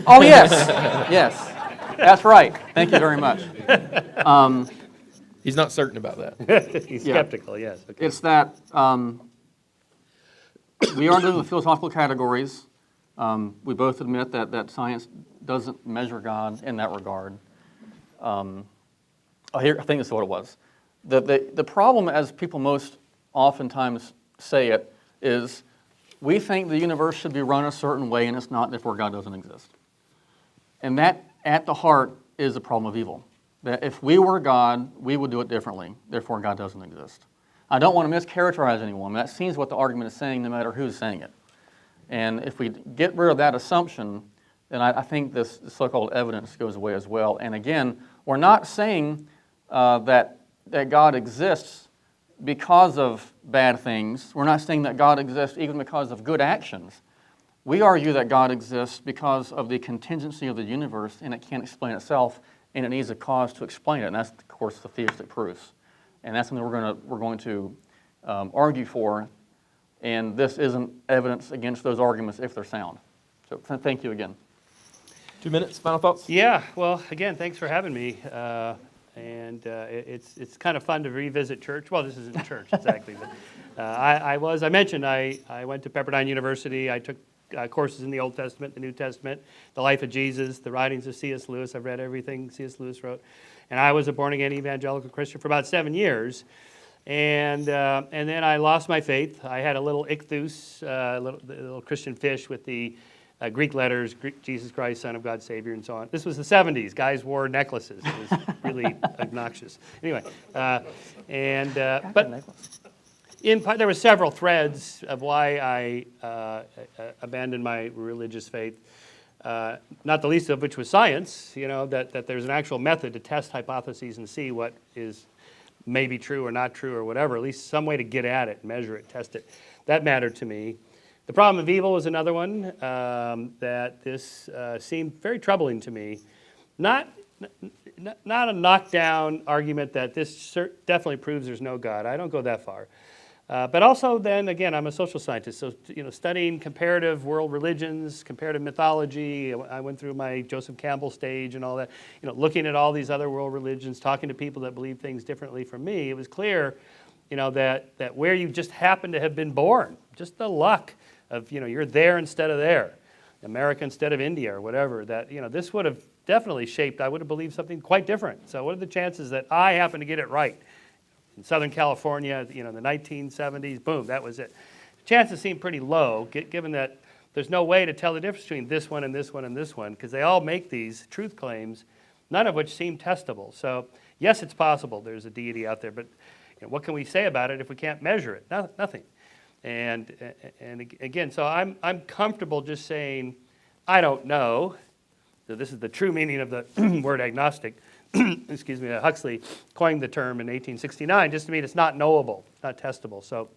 Oh, yes. Yes. That's right. Thank you very much. He's not certain about that. He's Yeah. skeptical, yes. Okay. It's that we are dealing with philosophical categories. We both admit that science doesn't measure God in that regard. I think this is what it was. The problem, as people most oftentimes say it, is we think the universe should be run a certain way and it's not, therefore God doesn't exist. And that, at the heart, is the problem of evil. That if we were God, we would do it differently, therefore God doesn't exist. I don't want to mischaracterize anyone. That seems what the argument is saying, no matter who's saying it. And if we get rid of that assumption, then I think this so-called evidence goes away as well. And again, we're not saying that God exists because of bad things. We're not saying that God exists even because of good actions. We argue that God exists because of the contingency of the universe, and it can't explain itself, and it needs a cause to explain it. And that's, of course, the theistic proofs. And that's something we're going to argue for. And this isn't evidence against those arguments if they're sound. So thank you again. 2 minutes, final thoughts? Yeah, well, again, thanks for having me. It's kind of fun to revisit church. Well, this isn't church exactly, but I mentioned I went to Pepperdine University. I took courses in the Old Testament, the New Testament, the life of Jesus, the writings of C.S. Lewis. I've read everything C.S. Lewis wrote. And I was a born-again evangelical Christian for about 7 years. And then I lost my faith. I had a little ichthus, little Christian fish with the Greek letters, Jesus Christ, Son of God, Savior, and so on. This was the 70s. Guys wore necklaces. It was really obnoxious. Anyway, but there were several threads of why I abandoned my religious faith. Not the least of which was science. That there's an actual method to test hypotheses and see what is maybe true or not true or whatever. At least some way to get at it, measure it, test it. That mattered to me. The problem of evil was another one that this seemed very troubling to me. Not a knockdown argument that this definitely proves there's no God. I don't go that far. But also then, again, I'm a social scientist, so studying comparative world religions, comparative mythology. I went through my Joseph Campbell stage and all that. Looking at all these other world religions, talking to people that believe things differently from me, it was clear, that where you just happen to have been born, just the luck of, you're there instead of there, America instead of India or whatever, that, this would have definitely shaped, I would have believed something quite different. So what are the chances that I happen to get it right? In Southern California, in the 1970s, boom, that was it. The chances seem pretty low, given that there's no way to tell the difference between this one and this one and this one, because they all make these truth claims, none of which seem testable. So Yes, it's possible there's a deity out there, but what can we say about it if we can't measure it? Nothing. And again, so I'm comfortable just saying, I don't know. So this is the true meaning of the word agnostic. Excuse me, Huxley coined the term in 1869 just to mean it's not knowable, it's not testable. So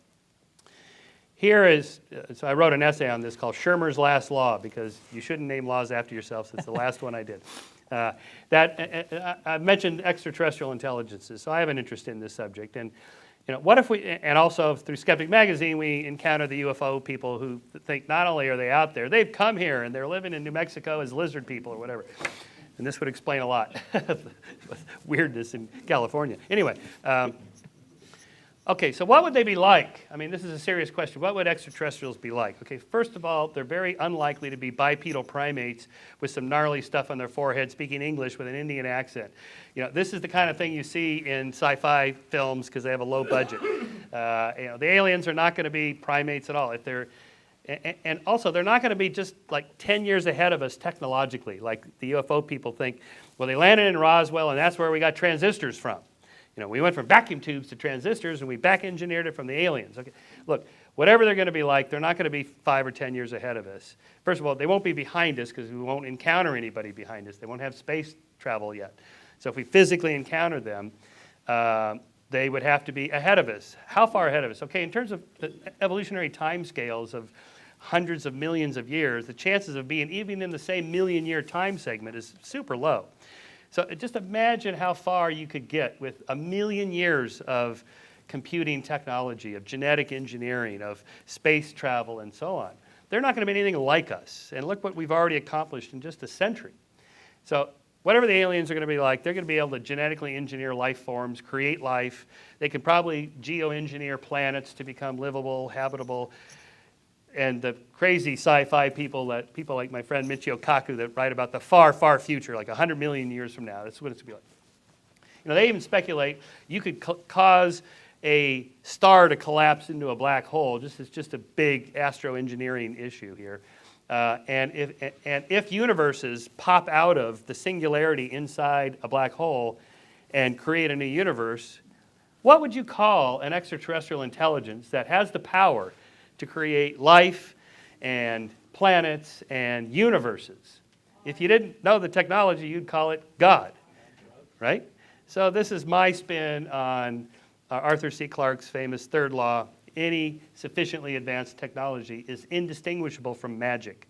here is, so I wrote an essay on this called Shermer's Last Law, because you shouldn't name laws after yourself. So it's the last one I did. I mentioned extraterrestrial intelligences, so I have an interest in this subject. And what if we, and also through Skeptic Magazine, we encounter the UFO people who think not only are they out there, they've come here and they're living in New Mexico as lizard people or whatever. And this would explain a lot of weirdness in California. Anyway, okay, so what would they be like? I mean, this is a serious question. What would extraterrestrials be like? Okay, first of all, they're very unlikely to be bipedal primates with some gnarly stuff on their forehead, speaking English with an Indian accent. This is the kind of thing you see in sci-fi films because they have a low budget. The aliens are not going to be primates at all. If they're And also, they're not going to be just like 10 years ahead of us technologically, like the UFO people think. Well, they landed in Roswell, and that's where we got transistors from. We went from vacuum tubes to transistors, and we back engineered it from the aliens. Okay, look, whatever they're going to be like, they're not going to be 5 or 10 years ahead of us. First of all, they won't be behind us because we won't encounter anybody behind us. They won't have space travel yet. So if we physically encounter them, they would have to be ahead of us. How far ahead of us? Okay, in terms of the evolutionary timescales of hundreds of millions of years, the chances of being even in the same million-year time segment is super low. So just imagine how far you could get with 1 million years of computing technology, of genetic engineering, of space travel, and so on. They're not going to be anything like us. And look what we've already accomplished in just a century. So whatever the aliens are going to be like, they're going to be able to genetically engineer life forms, create life. They could probably geoengineer planets to become livable, habitable. And the crazy sci-fi people like my friend Michio Kaku that write about the far, far future, like 100 million years from now. That's what it's going to be like. They even speculate you could cause a star to collapse into a black hole. It's just a big astroengineering issue here. And if universes pop out of the singularity inside a black hole and create a new universe, what would you call an extraterrestrial intelligence that has the power to create life and planets and universes? If you didn't know the technology, you'd call it God, right? So this is my spin on Arthur C. Clarke's famous third law. Any sufficiently advanced technology is indistinguishable from magic.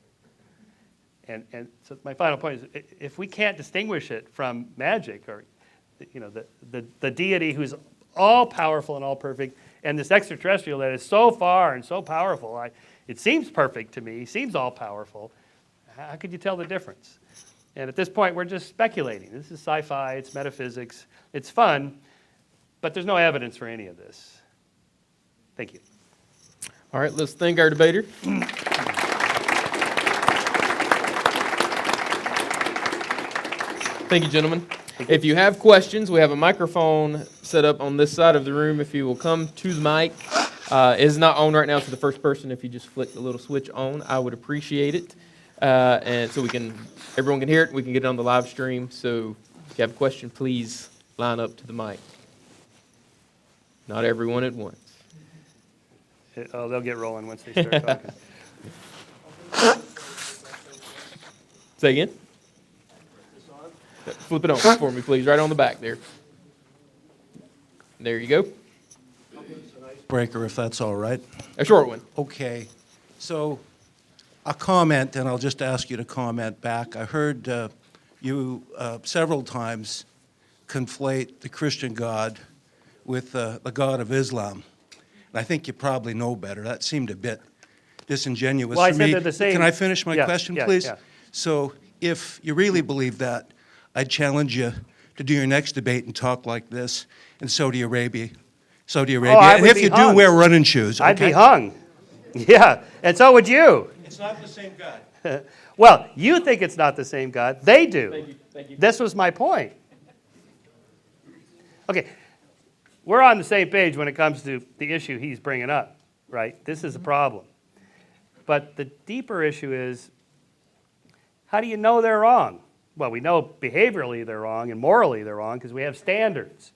And so my final point is, if we can't distinguish it from magic, or the deity who's all powerful and all perfect, and this extraterrestrial that is so far and so powerful, it seems perfect to me, seems all powerful. How could you tell the difference? And at this point, we're just speculating. This is sci-fi, it's metaphysics, it's fun, but there's no evidence for any of this. Thank you. All right, let's thank our debater. Thank you, gentlemen. If you have questions, we have a microphone set up on this side of the room. If you will come to the mic. It is not on right now, so the first person, if you just flick the little switch on, I would appreciate it. And so everyone can hear it. We can get it on the live stream. So if you have a question, please line up to the mic. Not everyone at once. Oh, they'll get rolling once they start talking. Say again? Flip it on for me, please, right on the back there. There you go. Breaker, if that's all right. A short one. Okay. So a comment, and I'll just ask you to comment back. I heard you several times conflate the Christian God with the God of Islam. And I think you probably know better. That seemed a bit disingenuous Well, I to said me. they're the same. Can I finish my Yeah, question, yeah, please? yeah. So if you really believe that, I'd challenge you to do your next debate and talk like this in Saudi Arabia. I And would if be you do, hung. wear running shoes. I'd be okay? hung. Yeah, and so would you. It's not the same God. Well, you think it's not the same God. They do. Thank you. This was my point. Okay, we're on the same page when it comes to the issue he's bringing up, right? This is a problem. But the deeper issue is, how do you know they're wrong? well, we know behaviorally they're wrong and morally they're wrong because we have standards.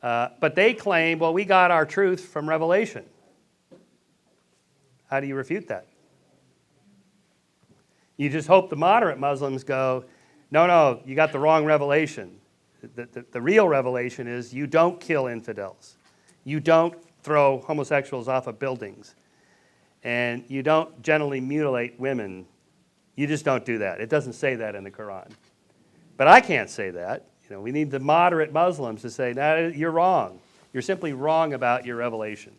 But they claim, well, we got our truth from Revelation. How do you refute that? You just hope the moderate Muslims go, no, you got the wrong revelation. The real revelation is you don't kill infidels. You don't throw homosexuals off of buildings. And you don't generally mutilate women. You just don't do that. It doesn't say that in the Quran. But I can't say that. You know, we need the moderate Muslims to say, no, you're wrong. You're simply wrong about your revelation.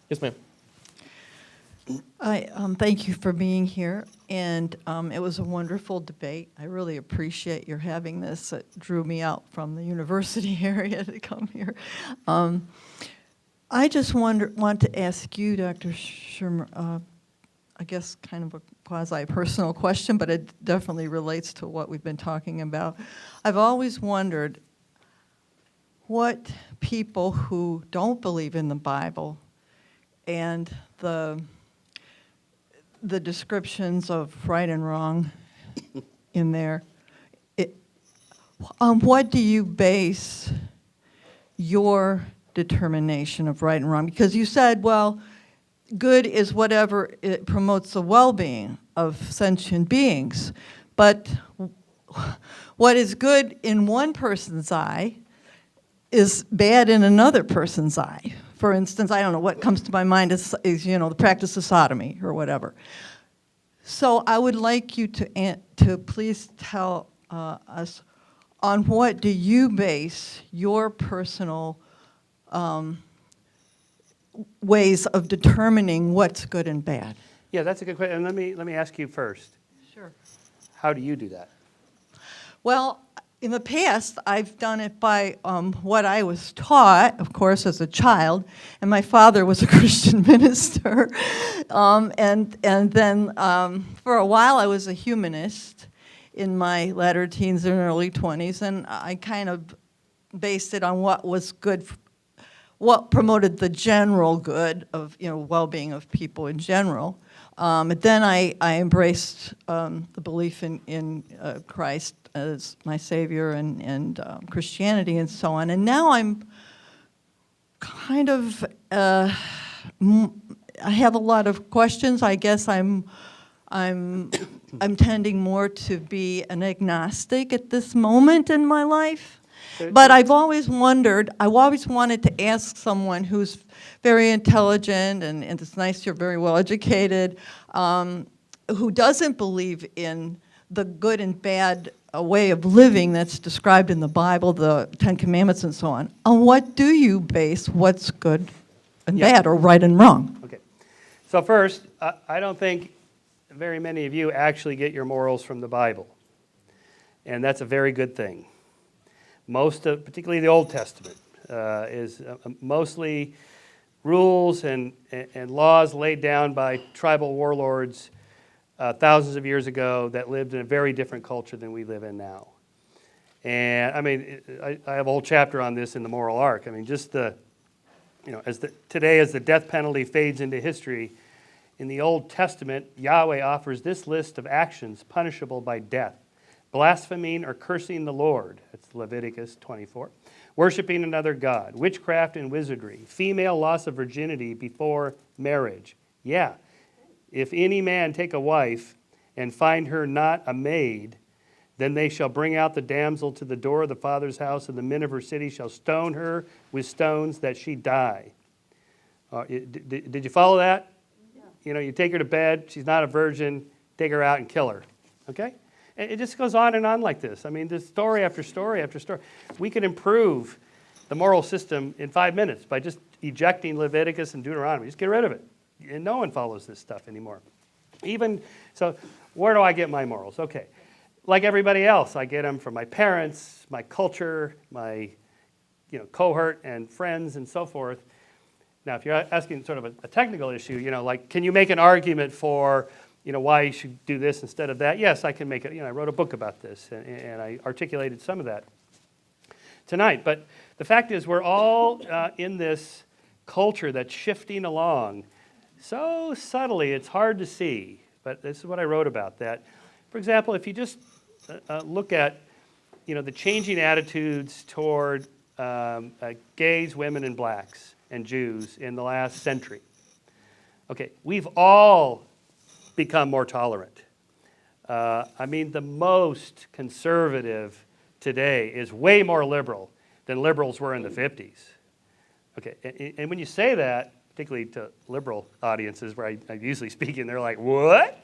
Yes, ma'am. Thank you for being here, and it was a wonderful debate. I really appreciate your having this. It drew me out from the university area to come here. I just want to ask you, Dr. Shermer, I guess kind of a quasi-personal question, but it definitely relates to what we've been talking about. I've always wondered what people who don't believe in the Bible and the descriptions of right and wrong in there, what do you base your determination of right and wrong? Because you said, well, good is whatever it promotes the well-being of sentient beings. But what is good in one person's eye is bad in another person's eye. For instance, I don't know, what comes to my mind is the practice of sodomy or whatever. So I would like you to please tell us on what do you base your personal ways of determining what's good and bad. Yeah, that's a good question. And let me ask you first. Sure. How do you do that? Well, in the past, I've done it by what I was taught, of course, as a child, and my father was a Christian minister, and then for a while I was a humanist in my latter teens and early 20s, and I kind of based it on what was good, what promoted the general good of well-being of people in general. But then I embraced the belief in Christ as my Savior and Christianity and so on. And now I'm kind of, I have a lot of questions. I guess I'm tending more to be an agnostic at this moment in my life. But I've always wondered, I've always wanted to ask someone who's very intelligent, and it's nice you're very well educated, who doesn't believe in the good and bad way of living that's described in the Bible, the Ten Commandments and so on what do you base what's good and bad or right and wrong? Okay. So first, I don't think very many of you actually get your morals from the Bible. And that's a very good thing. Most of, particularly the Old Testament, is mostly rules and laws laid down by tribal warlords thousands of years ago that lived in a very different culture than we live in now. And I mean, I have a whole chapter on this in the Moral Arc. I mean, just today as the death penalty fades into history, in the Old Testament, Yahweh offers this list of actions punishable by death: blaspheming or cursing the Lord, that's Leviticus 24, worshiping another god, witchcraft and wizardry, female loss of virginity before marriage. Yeah, if any man take a wife and find her not a maid, then they shall bring out the damsel to the door of the father's house, and the men of her city shall stone her with stones that she die. Did you follow that? Yeah. You take her to bed, she's not a virgin, take her out and kill her. Okay? It just goes on and on like this. I mean, there's story after story after story. We could improve the moral system in 5 minutes by just ejecting Leviticus and Deuteronomy. Just get rid of it. And no one follows this stuff anymore. So where do I get my morals? Okay. Like everybody else, I get them from my parents, my culture, my cohort and friends and so forth. Now, if you're asking sort of a technical issue, like, can you make an argument for why you should do this instead of that? Yes, I can make it. I wrote a book about this, and I articulated some of that tonight. But the fact is, we're all in this culture that's shifting along so subtly, it's hard to see. But this is what I wrote about that. For example, if you just look at, the changing attitudes toward gays, women, and blacks and Jews in the last century. Okay, we've all become more tolerant. The most conservative today is way more liberal than liberals were in the 50s. Okay, and when you say that, particularly to liberal audiences where I'm usually speaking, they're like, what?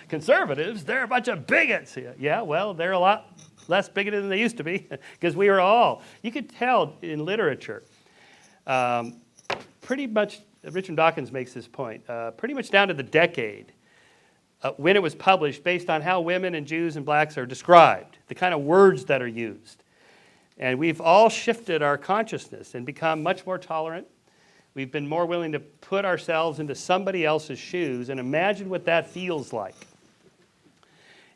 Conservatives, they're a bunch of bigots. Yeah, well, they're a lot less bigoted than they used to be, because we were all. You could tell in literature, pretty much, Richard Dawkins makes this point, pretty much down to the decade, when it was published, based on how women and Jews and blacks are described, the kind of words that are used. And we've all shifted our consciousness and become much more tolerant. We've been more willing to put ourselves into somebody else's shoes and imagine what that feels like.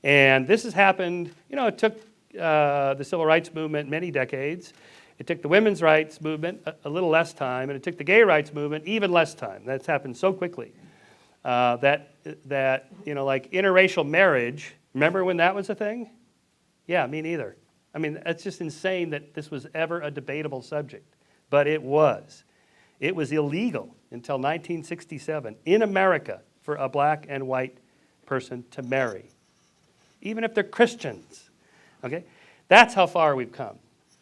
And this has happened, it took the civil rights movement many decades. It took the women's rights movement a little less time, and it took the gay rights movement even less time. That's happened so quickly. Like interracial marriage, remember when that was a thing? Yeah, me neither. It's just insane that this was ever a debatable subject, but it was. It was illegal until 1967 in America for a black and white person to marry, even if they're Christians, okay? That's how far we've come,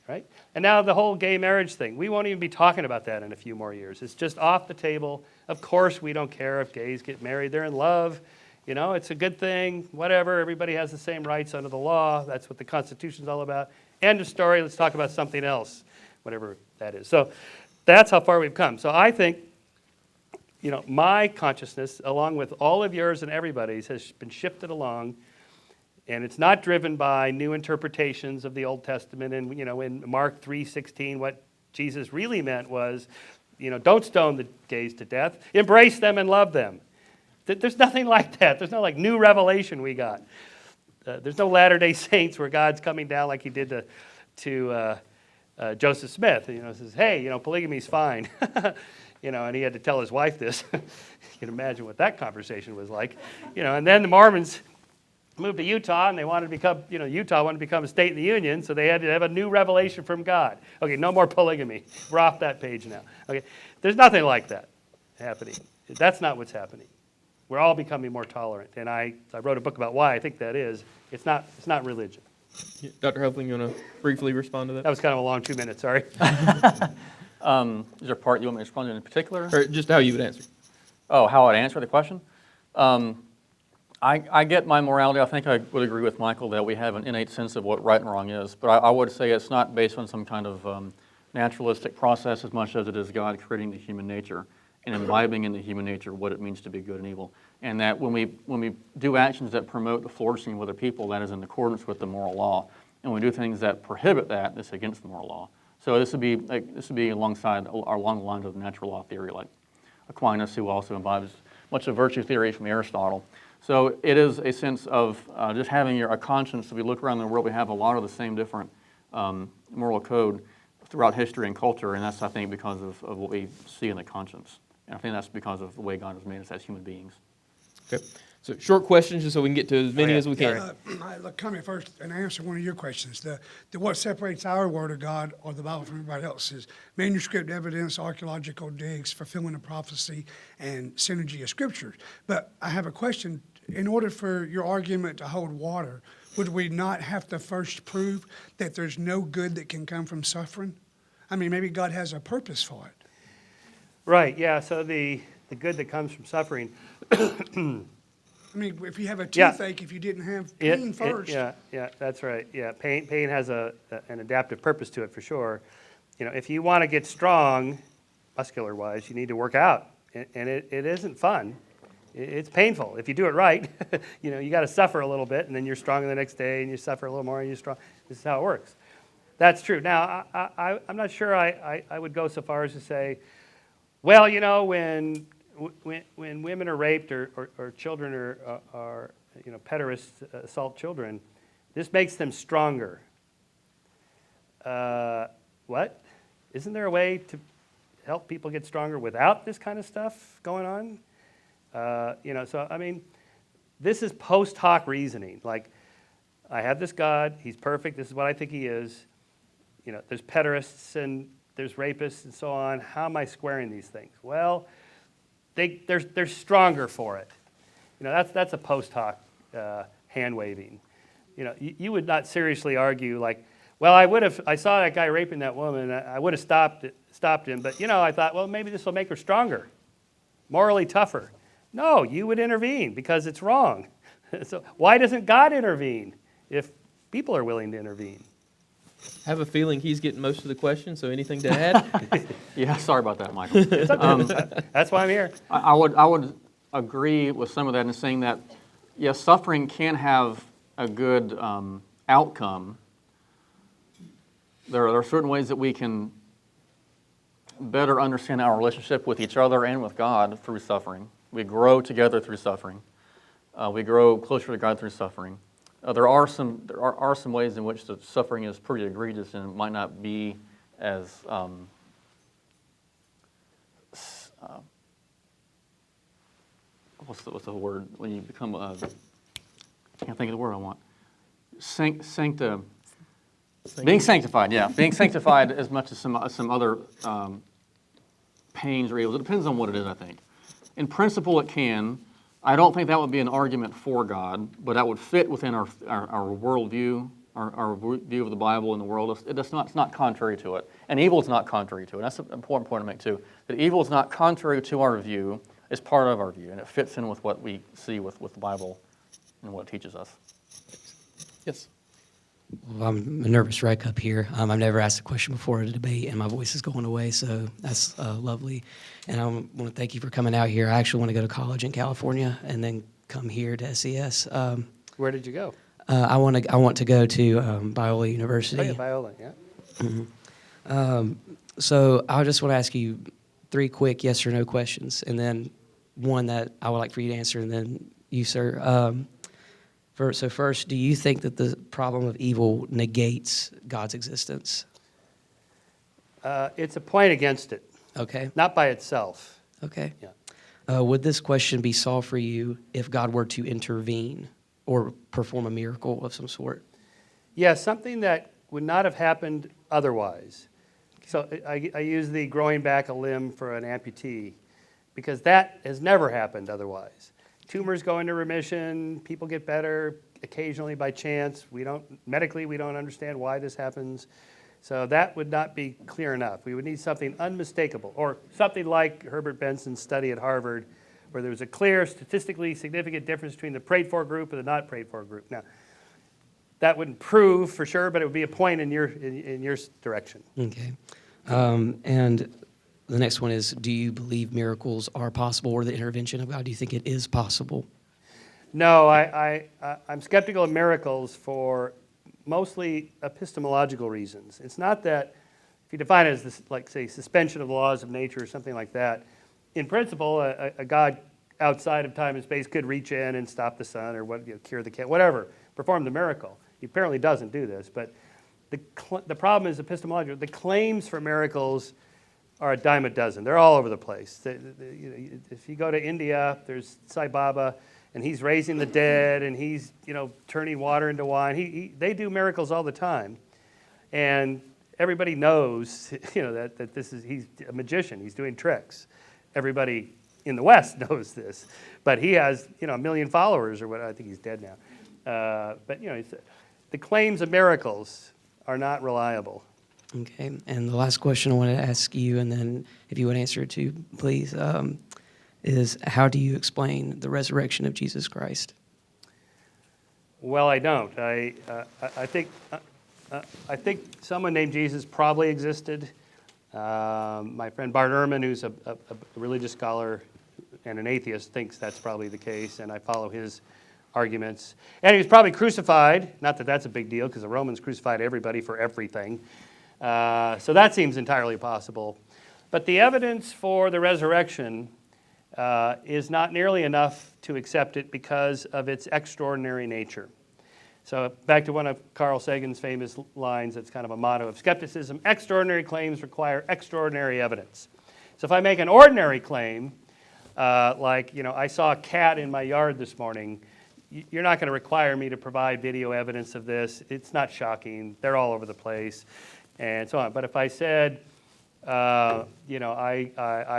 right? And now the whole gay marriage thing, we won't even be talking about that in a few more years. It's just off the table. Of course we don't care if gays get married. They're in love. It's a good thing, whatever. Everybody has the same rights under the law. That's what the Constitution's all about. End of story. Let's talk about something else, whatever that is. So that's how far we've come. So I think, my consciousness, along with all of yours and everybody's, has been shifted along, and it's not driven by new interpretations of the Old Testament. And, in Mark 3:16, what Jesus really meant was, don't stone the gays to death. Embrace them and love them. There's nothing like that. There's no new revelation we got. There's no Latter-day Saints where God's coming down like he did to Joseph Smith. Says, hey, polygamy's fine. And he had to tell his wife this. You can imagine what that conversation was like. And then the Mormons moved to Utah, and they wanted to become, Utah wanted to become a state in the Union, so they had to have a new revelation from God. Okay, no more polygamy. We're off that page now. Okay, there's nothing like that happening. That's not what's happening. We're all becoming more tolerant, and I wrote a book about why I think that is. It's not religion. Dr. Hopling, you want to briefly respond to that? That was kind of a long 2 minutes, sorry. Is there a part you want me to respond to in particular? Or just how you would answer. Oh, how I'd answer the question? I get my morality. I think I would agree with Michael that we have an innate sense of what right and wrong is, but I would say it's not based on some kind of naturalistic process as much as it is God creating the human nature and imbibing in the human nature what it means to be good and evil. And that when we do actions that promote the flourishing of other people, that is in accordance with the moral law. And when we do things that prohibit that, that's against the moral law. So this would be alongside or along the lines of natural law theory, like Aquinas, who also imbibes much of virtue theory from Aristotle. So it is a sense of just having a conscience. If we look around the world, we have a lot of the same different moral code throughout history and culture, and that's, I think, because of what we see in the conscience. And I think that's because of the way God has made us as human beings. Okay. So short questions, just so we can get to as many as we can. I'll comment first and answer one of your questions. The what separates our Word of God or the Bible from everybody else is manuscript evidence, archaeological digs, fulfillment of prophecy, and synergy of Scriptures. But I have a question. In order for your argument to hold water, would we not have to first prove that there's no good that can come from suffering? Maybe God has a purpose for it. Right, yeah, so the good that comes from suffering. If you have a Yeah. toothache, if you didn't have pain first. Yeah, that's right. Yeah, pain has an adaptive purpose to it for sure. If you want to get strong, muscular-wise, you need to work out, and it isn't fun. It's painful. If you do it right, you got to suffer a little bit, and then you're strong the next day, and you suffer a little more, and you're strong. This is how it works. That's true. Now, I'm not sure I would go so far as to say, well, when women are raped or children are pederasts assault children, this makes them stronger. What? Isn't there a way to help people get stronger without this kind of stuff going on? This is post hoc reasoning. Like, I have this God. He's perfect. This is what I think he is. There's pederasts and there's rapists and so on. How am I squaring these things? Well, they're stronger for it. That's a post hoc hand waving. You would not seriously argue like, well, I saw that guy raping that woman. I would have stopped him, but I thought, well, maybe this will make her stronger, morally tougher. No, you would intervene because it's wrong. So why doesn't God intervene if people are willing to intervene? I have a feeling he's getting most of the questions, so anything to add? Yeah, sorry about that, Michael. That's why I'm here. I would agree with some of that in saying that, yes, suffering can have a good outcome. There are certain ways that we can better understand our relationship with each other and with God through suffering. We grow together through suffering. We grow closer to God through suffering. There are some ways in which the suffering is pretty egregious and might not be as what's the word when you become I can't think of the word I want. Being sanctified, yeah, being sanctified as much as some other pains or evils. It depends on what it is, I think. In principle, it can. I don't think that would be an argument for God, but that would fit within our worldview, our view of the Bible and the world. It's not contrary to it. And evil is not contrary to it. That's an important point to make, too. That evil is not contrary to our view. It's part of our view, and it fits in with what we see with the Bible and what it teaches us. Yes. Well, I'm a nervous wreck up here. I've never asked a question before at a debate, and my voice is going away, so that's lovely. And I want to thank you for coming out here. I actually want to go to college in California and then come here to SES. Where did you go? I want to go to Biola University. Oh, yeah, Biola, yeah. So I just want to ask you 3 quick yes or no questions, and then one that I would like for you to answer, and then you, sir. First, do you think that the problem of evil negates God's existence? It's a point against it, Okay. not by itself. Okay. Yeah. Would this question be solved for you if God were to intervene or perform a miracle of some sort? Yeah, something that would not have happened otherwise. So I use the growing back a limb for an amputee because that has never happened otherwise. Tumors go into remission, people get better occasionally by chance. Medically, we don't understand why this happens. So that would not be clear enough. We would need something unmistakable, or something like Herbert Benson's study at Harvard, where there was a clear, statistically significant difference between the prayed for group and the not prayed for group. Now, that wouldn't prove for sure, but it would be a point in your direction. Okay. And the next one is, do you believe miracles are possible or the intervention of God? Do you think it is possible? No, I'm skeptical of miracles for mostly epistemological reasons. It's not that, if you define it as this, like, say, suspension of the laws of nature or something like that, in principle, a God outside of time and space could reach in and stop the sun or cure the cat, whatever, perform the miracle. He apparently doesn't do this, but the problem is epistemological. The claims for miracles are a dime a dozen. They're all over the place. If you go to India, there's Sai Baba, and he's raising the dead, and he's turning water into wine. They do miracles all the time, and everybody knows that he's a magician. He's doing tricks. Everybody in the West knows this, but he has 1 million followers or what. I think he's dead now. But the claims of miracles are not reliable. Okay. And the last question I wanted to ask you, and then if you would answer it too, please, is how do you explain the resurrection of Jesus Christ? Well, I don't. I think someone named Jesus probably existed. My friend Bart Ehrman, who's a religious scholar and an atheist, thinks that's probably the case, and I follow his arguments. And he was probably crucified. Not that that's a big deal, because the Romans crucified everybody for everything. So that seems entirely possible. But the evidence for the resurrection is not nearly enough to accept it because of its extraordinary nature. So back to one of Carl Sagan's famous lines, that's kind of a motto of skepticism: extraordinary claims require extraordinary evidence. So if I make an ordinary claim, like, I saw a cat in my yard this morning, you're not going to require me to provide video evidence of this. It's not shocking. They're all over the place and so on. But if I said, I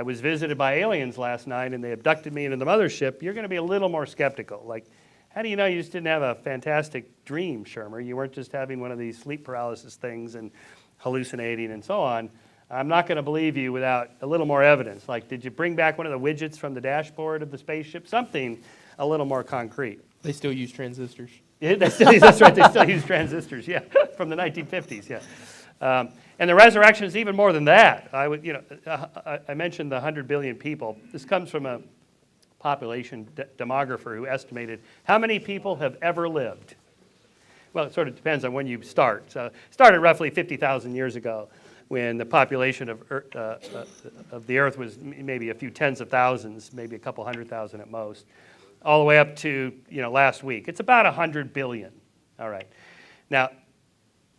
was visited by aliens last night and they abducted me into the mothership, you're going to be a little more skeptical. Like, how do you know you just didn't have a fantastic dream, Shermer? You weren't just having one of these sleep paralysis things and hallucinating and so on. I'm not going to believe you without a little more evidence. Like, did you bring back one of the widgets from the dashboard of the spaceship? Something a little more concrete. They still use transistors. Yeah, that's right, they still use transistors, yeah, from the 1950s, yeah. And the resurrection is even more than that. I mentioned the 100 billion people. This comes from a population demographer who estimated how many people have ever lived. Well, it sort of depends on when you start. So it started roughly 50,000 years ago, when the population of the Earth was maybe a few tens of thousands, maybe a couple 100,000 at most, all the way up to last week. It's about 100 billion. All right. Now,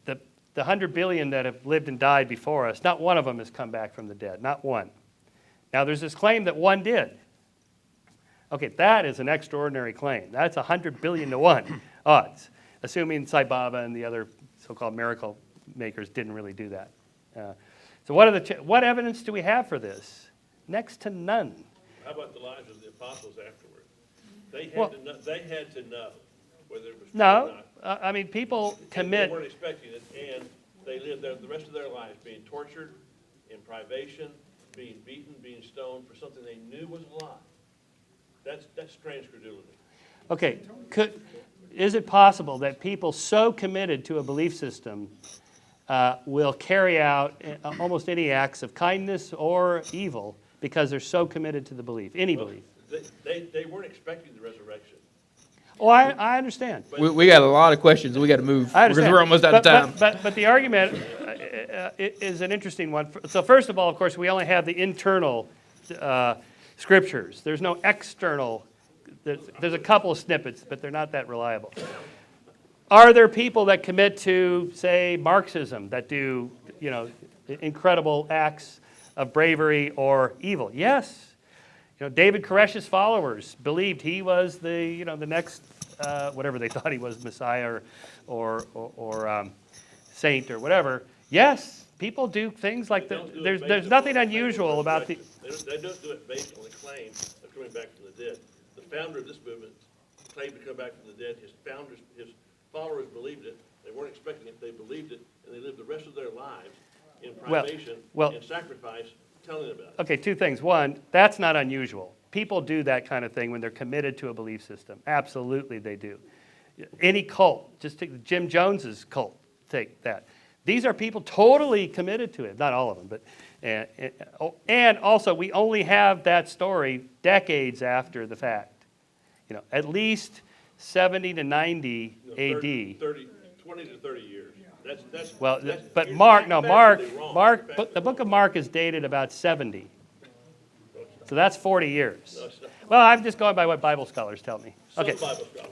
the 100 billion that have lived and died before us, not one of them has come back from the dead. Not one. Now, there's this claim that one did. Okay, that is an extraordinary claim. That's 100 billion to 1 odds, assuming Sai Baba and the other so-called miracle makers didn't really do that. So what evidence do we have for this? Next to none. How about the lives of the apostles afterward? They had, Well- to, know, they had to know whether it was true No, or not. people And commit. They weren't expecting it, and they lived the rest of their lives being tortured, in privation, being beaten, being stoned for something they knew was a lie. That's strange credulity. Okay, is it possible that people so committed to a belief system will carry out almost any acts of kindness or evil because they're so committed to the belief, any belief? They weren't expecting the resurrection. Oh, I understand. We got a lot of questions. We got to move I because understand. we're almost out of time. But the argument is an interesting one. So first of all, of course, we only have the internal scriptures. There's no external. There's a couple of snippets, but they're not that reliable. Are there people that commit to, say, Marxism, that do, incredible acts of bravery or evil? Yes. David Koresh's followers believed he was the next, whatever they thought he was, Messiah or saint or whatever. Yes, people do things like that. There's nothing unusual about the. They don't do it based on the claim of coming back from the dead. The founder of this movement claimed to come back from the dead. His followers believed it. They weren't expecting it. They believed it, and they lived the rest of their lives in privation and sacrifice, telling about it. Okay, two things. One, that's not unusual. People do that kind of thing when they're committed to a belief system. Absolutely, they do. Any cult, just take Jim Jones's cult. Take that. These are people totally committed to it. Not all of them, but and also we only have that story decades after the fact. At least 70 to 90 A.D. 20 to 30 years. But Mark, wrong. the book of Mark is dated about 70. So that's 40 years. Well, I'm just going by what Bible scholars tell me. Some Okay. Bible scholars.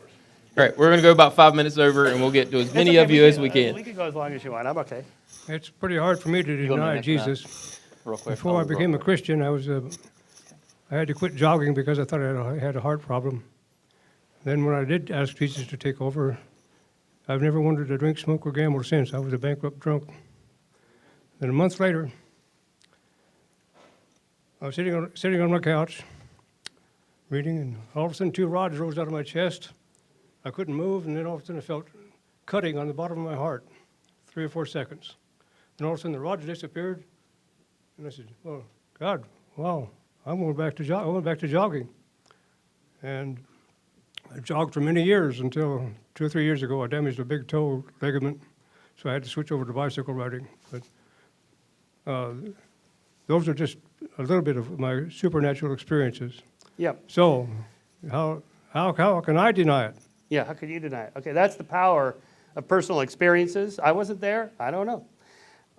All right, we're going to go about 5 minutes over, and we'll get to as It's many okay, of you as we We can. can go as long as you want. I'm okay. It's pretty hard for me to go to the deny next Jesus. Real quick. Before I I'll- became a Christian, I had to quit jogging because I thought I had a heart problem. Then when I did ask Jesus to take over, I've never wanted to drink, smoke, or gamble since. I was a bankrupt drunk. Then a month later, I was sitting on my couch, reading, and all of a sudden 2 rods rose out of my chest. I couldn't move, and then all of a sudden I felt cutting on the bottom of my heart, 3 or 4 seconds. Then all of a sudden the rods disappeared, and I said, "Well, God, wow, I went back to jogging," and I jogged for many years until 2 or 3 years ago I damaged a big toe ligament, so I had to switch over to bicycle riding. But those are just a little bit of my supernatural experiences. Yep. So, how can I deny it? Yeah, how could you deny it? Okay, that's the power of personal experiences. I wasn't there. I don't know.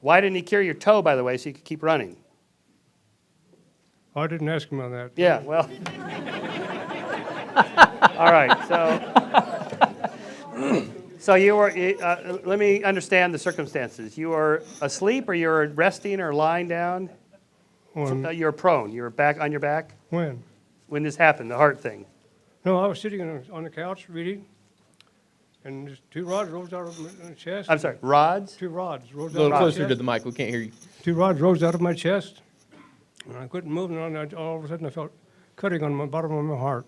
Why didn't he cure your toe, by the way, so you could keep running? I didn't ask him on that. Yeah, well. All right, so you were, let me understand the circumstances. You were asleep, or you were resting or lying down? When? You were prone. You were back on your back When? when this happened, the heart thing. No, I was sitting on the couch reading, and just two rods rose out of my chest. I'm sorry, rods? Two rods rose A out little of my closer to chest. the mic, we can't hear you. Two rods rose out of my chest, and I couldn't move, and all of a sudden I felt cutting on the bottom of my heart.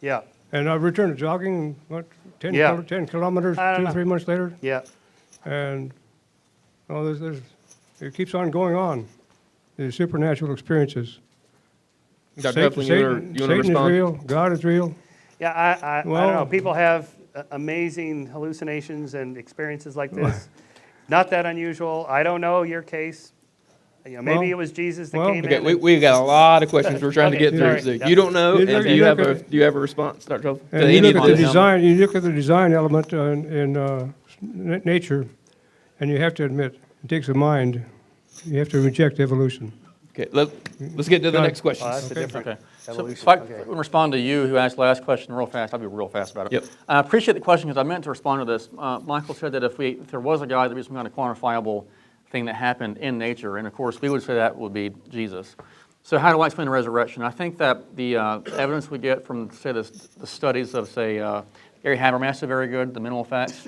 Yeah, And I returned to jogging, 10 Yeah. 10 kilometers, I don't 2 know. or 3 months later, yeah. and it keeps on going on. These supernatural experiences. Dr. Huffling, you want to Satan is respond? real, God is real. Yeah, I don't know. Well- People have amazing hallucinations and experiences like this. Not that unusual. I don't know your case. You know, maybe Well- it was Jesus that well- came Okay, in. we got a lot of questions we're trying to Okay, get through. sorry. So you don't know, You and look- do you you have look a, at- do you have a response, Dr. Huffling? to And you any look of at the these? design, you look at the design element in nature, and you have to admit, it takes a mind. You have to reject evolution. Okay, let's get to the God. next question. Oh, that's a different Okay. So evolution. if I Okay. can respond to you, who asked the last question real fast, I'll be real fast about it. Yep. I appreciate the question because I meant to respond to this. Michael said that if there was a God, there'd be some kind of quantifiable thing that happened in nature, and of course, we would say that would be Jesus. So how do I explain the resurrection? I think that the evidence we get from, say, the studies of, say, Gary Habermas are very good, the mental effects,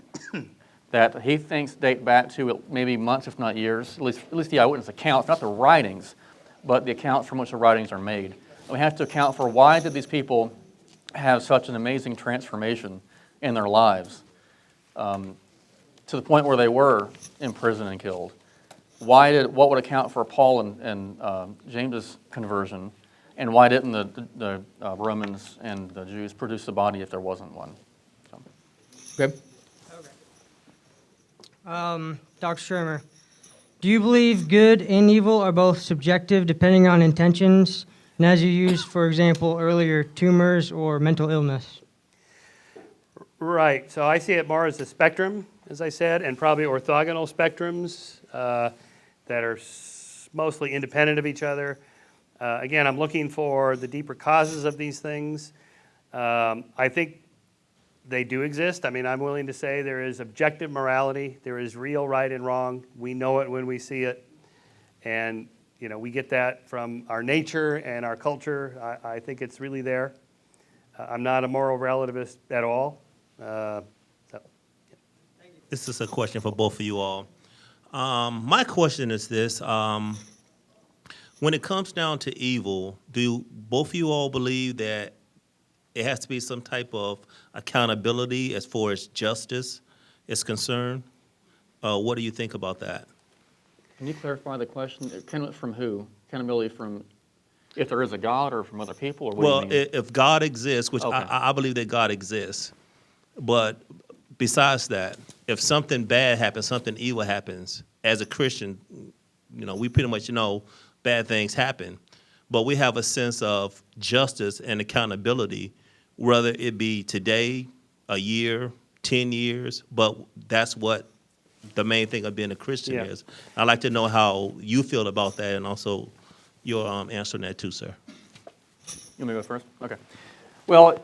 that he thinks date back to maybe months, if not years, at least the eyewitness accounts, not the writings, but the accounts from which the writings are made. And we have to account for why did these people have such an amazing transformation in their lives to the point where they were in prison and killed. What would account for Paul and James's conversion, and why didn't the Romans and the Jews produce a body if there wasn't one? So. Okay. Dr. Shermer, do you believe good and evil are both subjective depending on intentions, and as you used, for example, earlier, tumors or mental illness? Right. So I see it more as a spectrum, as I said, and probably orthogonal spectrums that are mostly independent of each other. Again, I'm looking for the deeper causes of these things. I think they do exist. I mean, I'm willing to say there is objective morality. There is real right and wrong. We know it when we see it. And, you know, we get that from our nature and our culture. I think it's really there. I'm not a moral relativist at all. This is a question for both of you all. My question is this. When it comes down to evil, do both of you all believe that it has to be some type of accountability as far as justice is concerned? What do you think about that? Can you clarify the question? Accountability from who? Accountability from if there is a God or from other people? Or what Well, do you mean? if God exists, which Okay. I believe that God exists, but besides that, if something bad happens, something evil happens, as a Christian, you know, we pretty much know bad things happen, but we have a sense of justice and accountability, whether it be today, a year, 10 years, but that's what the main thing of being a Christian Yeah. is. I'd like to know how you feel about that and also your answer on that too, sir. You want me to go first? Okay. Well,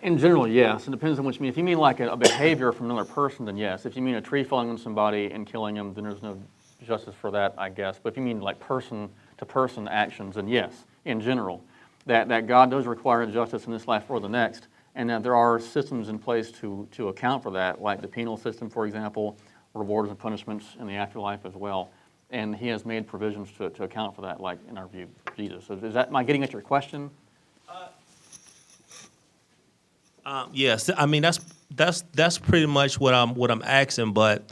in general, yes. It depends on what you mean. If you mean like a behavior from another person, then yes. If you mean a tree falling on somebody and killing them, then there's no justice for that, I guess. But if you mean like person-to-person actions, then yes, in general, that God does require justice in this life or the next, and that there are systems in place to account for that, like the penal system, for example, rewards and punishments in the afterlife as well. And he has made provisions to account for that, like in our view, Jesus. So is that, am I getting at your question? Yes, I mean that's pretty much what I'm asking. But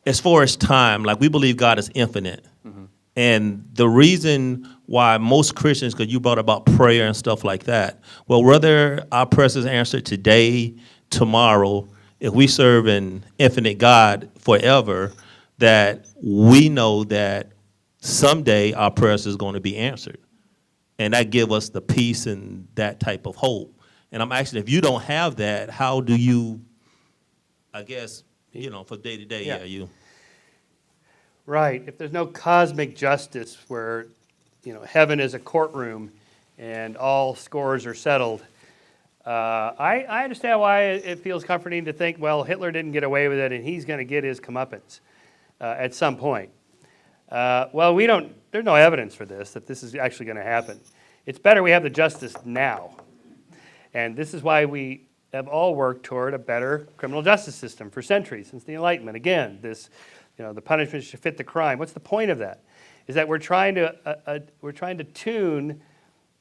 as far as time, like we believe God is infinite, and the reason why most Christians, because you brought about prayer and stuff like that. Well, whether our prayers is answered today, tomorrow, if we serve an infinite God forever, that we know that someday our prayers is going to be answered, and that give us the peace and that type of hope. And I'm asking, if you don't have that, how do you, I guess, you know, for day to day, Yeah. you. Right. If there's no cosmic justice where, you know, heaven is a courtroom and all scores are settled, I understand why it feels comforting to think, well, Hitler didn't get away with it and he's going to get his comeuppance at some point. Well, there's no evidence for this, that this is actually going to happen. It's better we have the justice now. And this is why we have all worked toward a better criminal justice system for centuries, since the Enlightenment. Again, this, the punishment should fit the crime. What's the point of that? Is that we're trying to tune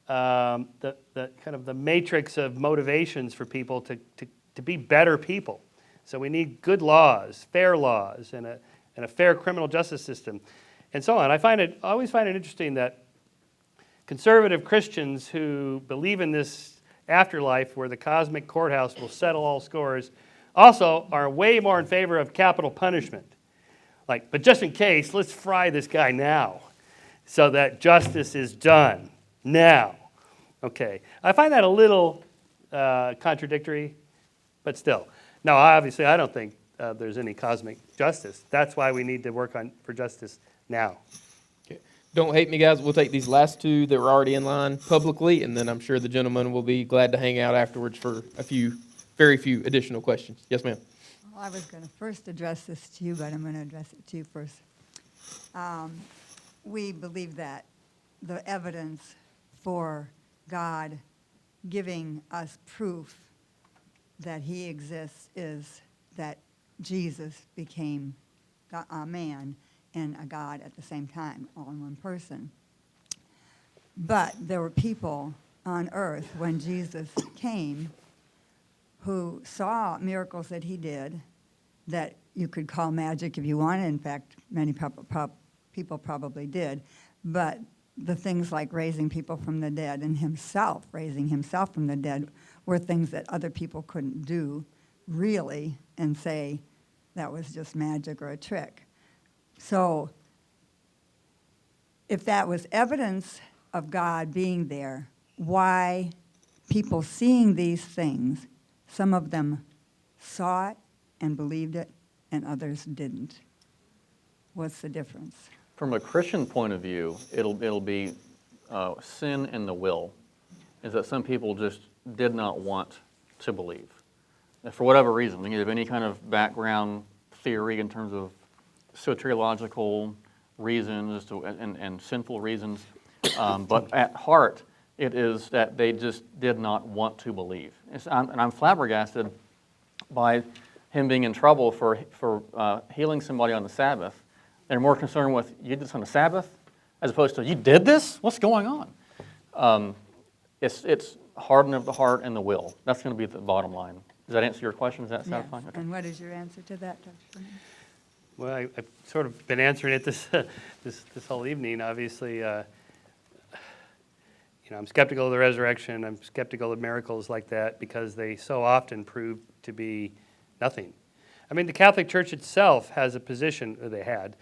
the kind of the matrix of motivations for people to be better people. So we need good laws, and a fair criminal justice system, and so on. I always find it interesting that conservative Christians who believe in this afterlife where the cosmic courthouse will settle all scores also are way more in favor of capital punishment. But just in case, let's fry this guy now so that justice is done now. Okay, I find that a little contradictory, but still. No, obviously I don't think there's any cosmic justice. That's why we need to work for justice now. Okay. Don't hate me, guys. We'll take these last two that were already in line publicly, and then I'm sure the gentleman will be glad to hang out afterwards for very few additional questions. Yes, ma'am. Well, I was going to first address this to you, but I'm going to address it to you first. We believe that the evidence for God giving us proof that he exists is that Jesus became a man and a God at the same time, all in one person. But there were people on earth when Jesus came who saw miracles that he did that you could call magic if you wanted. In fact, many people probably did. But the things like raising people from the dead and raising himself from the dead, were things that other people couldn't do, really, and say that was just magic or a trick. So if that was evidence of God being there, why people seeing these things, some of them saw it and believed it, and others didn't? What's the difference? From a Christian point of view, it'll be sin in the will, is that some people just did not want to believe. And for whatever reason, they have any kind of background theory in terms of soteriological reasons and sinful reasons, but at heart, it is that they just did not want to believe. And I'm flabbergasted by him being in trouble for healing somebody on the Sabbath. They're more concerned with, you did this on the Sabbath, as opposed to, you did this? What's going on? It's hardening of the heart and the will. That's going to be the bottom line. Does that answer your question? Is that Yes. satisfying? Okay. And what is your answer to that, Dr. Sherman? Well, I've sort of been answering it this whole evening. Obviously, I'm skeptical of the resurrection. I'm skeptical of miracles like that because they so often prove to be nothing. I mean, the Catholic Church itself has a position, or they had,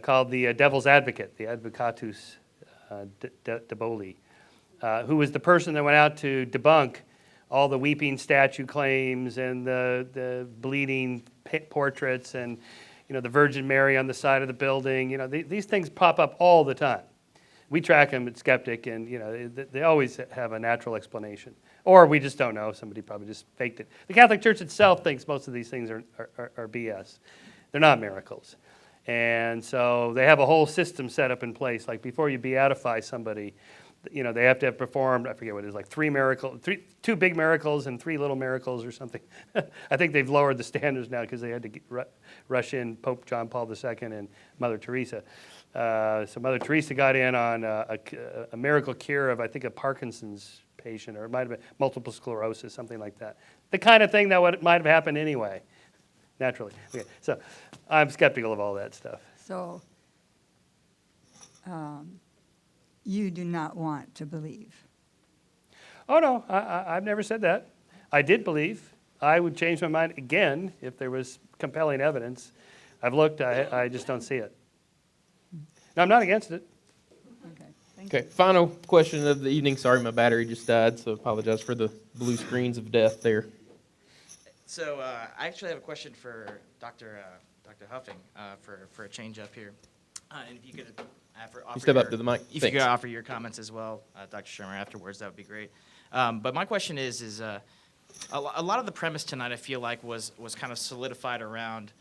called the Devil's Advocate, the Advocatus Diaboli, who was the person that went out to debunk all the weeping statue claims and the bleeding portraits and the Virgin Mary on the side of the building. These things pop up all the time. We track them at Skeptic, and they always have a natural explanation. Or we just don't know. Somebody probably just faked it. The Catholic Church itself thinks most of these things are BS. They're not miracles. And so they have a whole system set up in place. Like before you beatify somebody, they have to have performed, I forget what it is, like two big miracles and 3 little miracles or something. I think they've lowered the standards now because they had to rush in Pope John Paul II and Mother Teresa. So Mother Teresa got in on a miracle cure of, I think, a Parkinson's patient, or it might have been multiple sclerosis, something like that. The kind of thing that might have happened anyway, naturally. Okay, so I'm skeptical of all that stuff. So you do not want to believe. Oh, no, I've never said that. I did believe. I would change my mind again if there was compelling evidence. I've looked, I just don't see it. No, I'm not against it. Okay, thank you. Okay, final question of the evening. Sorry, my battery just died, so apologize for the blue screens of death there. So I actually have a question for Dr. Huffing for a change up here. And if you could offer You step up to the mic. If you Thanks. could offer your comments as well, Dr. Shermer, afterwards, that would be great. But my question is a lot of the premise tonight, I feel like, was kind of solidified around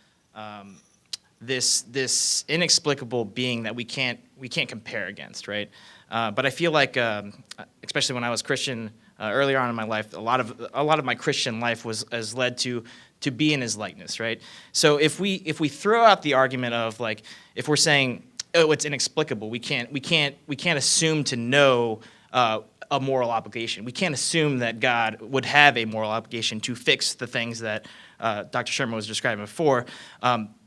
this inexplicable being that we can't compare against, right? But I feel like, especially when I was Christian, earlier on in my life, a lot of my Christian life has led to be in his likeness, right? So if we throw out the argument of like, if we're saying, oh, it's inexplicable, we can't assume to know a moral obligation. We can't assume that God would have a moral obligation to fix the things that Dr. Sherman was describing before.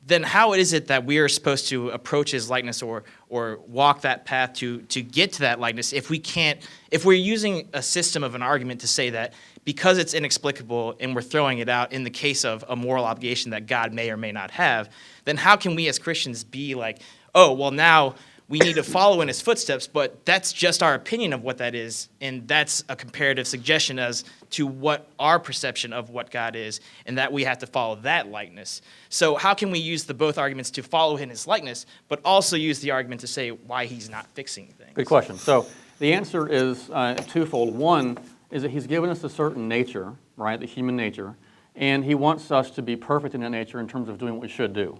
Then how is it that we are supposed to approach his likeness or walk that path to get to that likeness if we're using a system of an argument to say that because it's inexplicable and we're throwing it out in the case of a moral obligation that God may or may not have, then how can we as Christians be like, oh, well, now we need to follow in his footsteps, but that's just our opinion of what that is, and that's a comparative suggestion as to what our perception of what God is, and that we have to follow that likeness. So how can we use the both arguments to follow in his likeness, but also use the argument to say why he's not fixing things? Good question. So the answer is twofold. One is that he's given us a certain nature, right, the human nature, and he wants us to be perfect in that nature in terms of doing what we should do.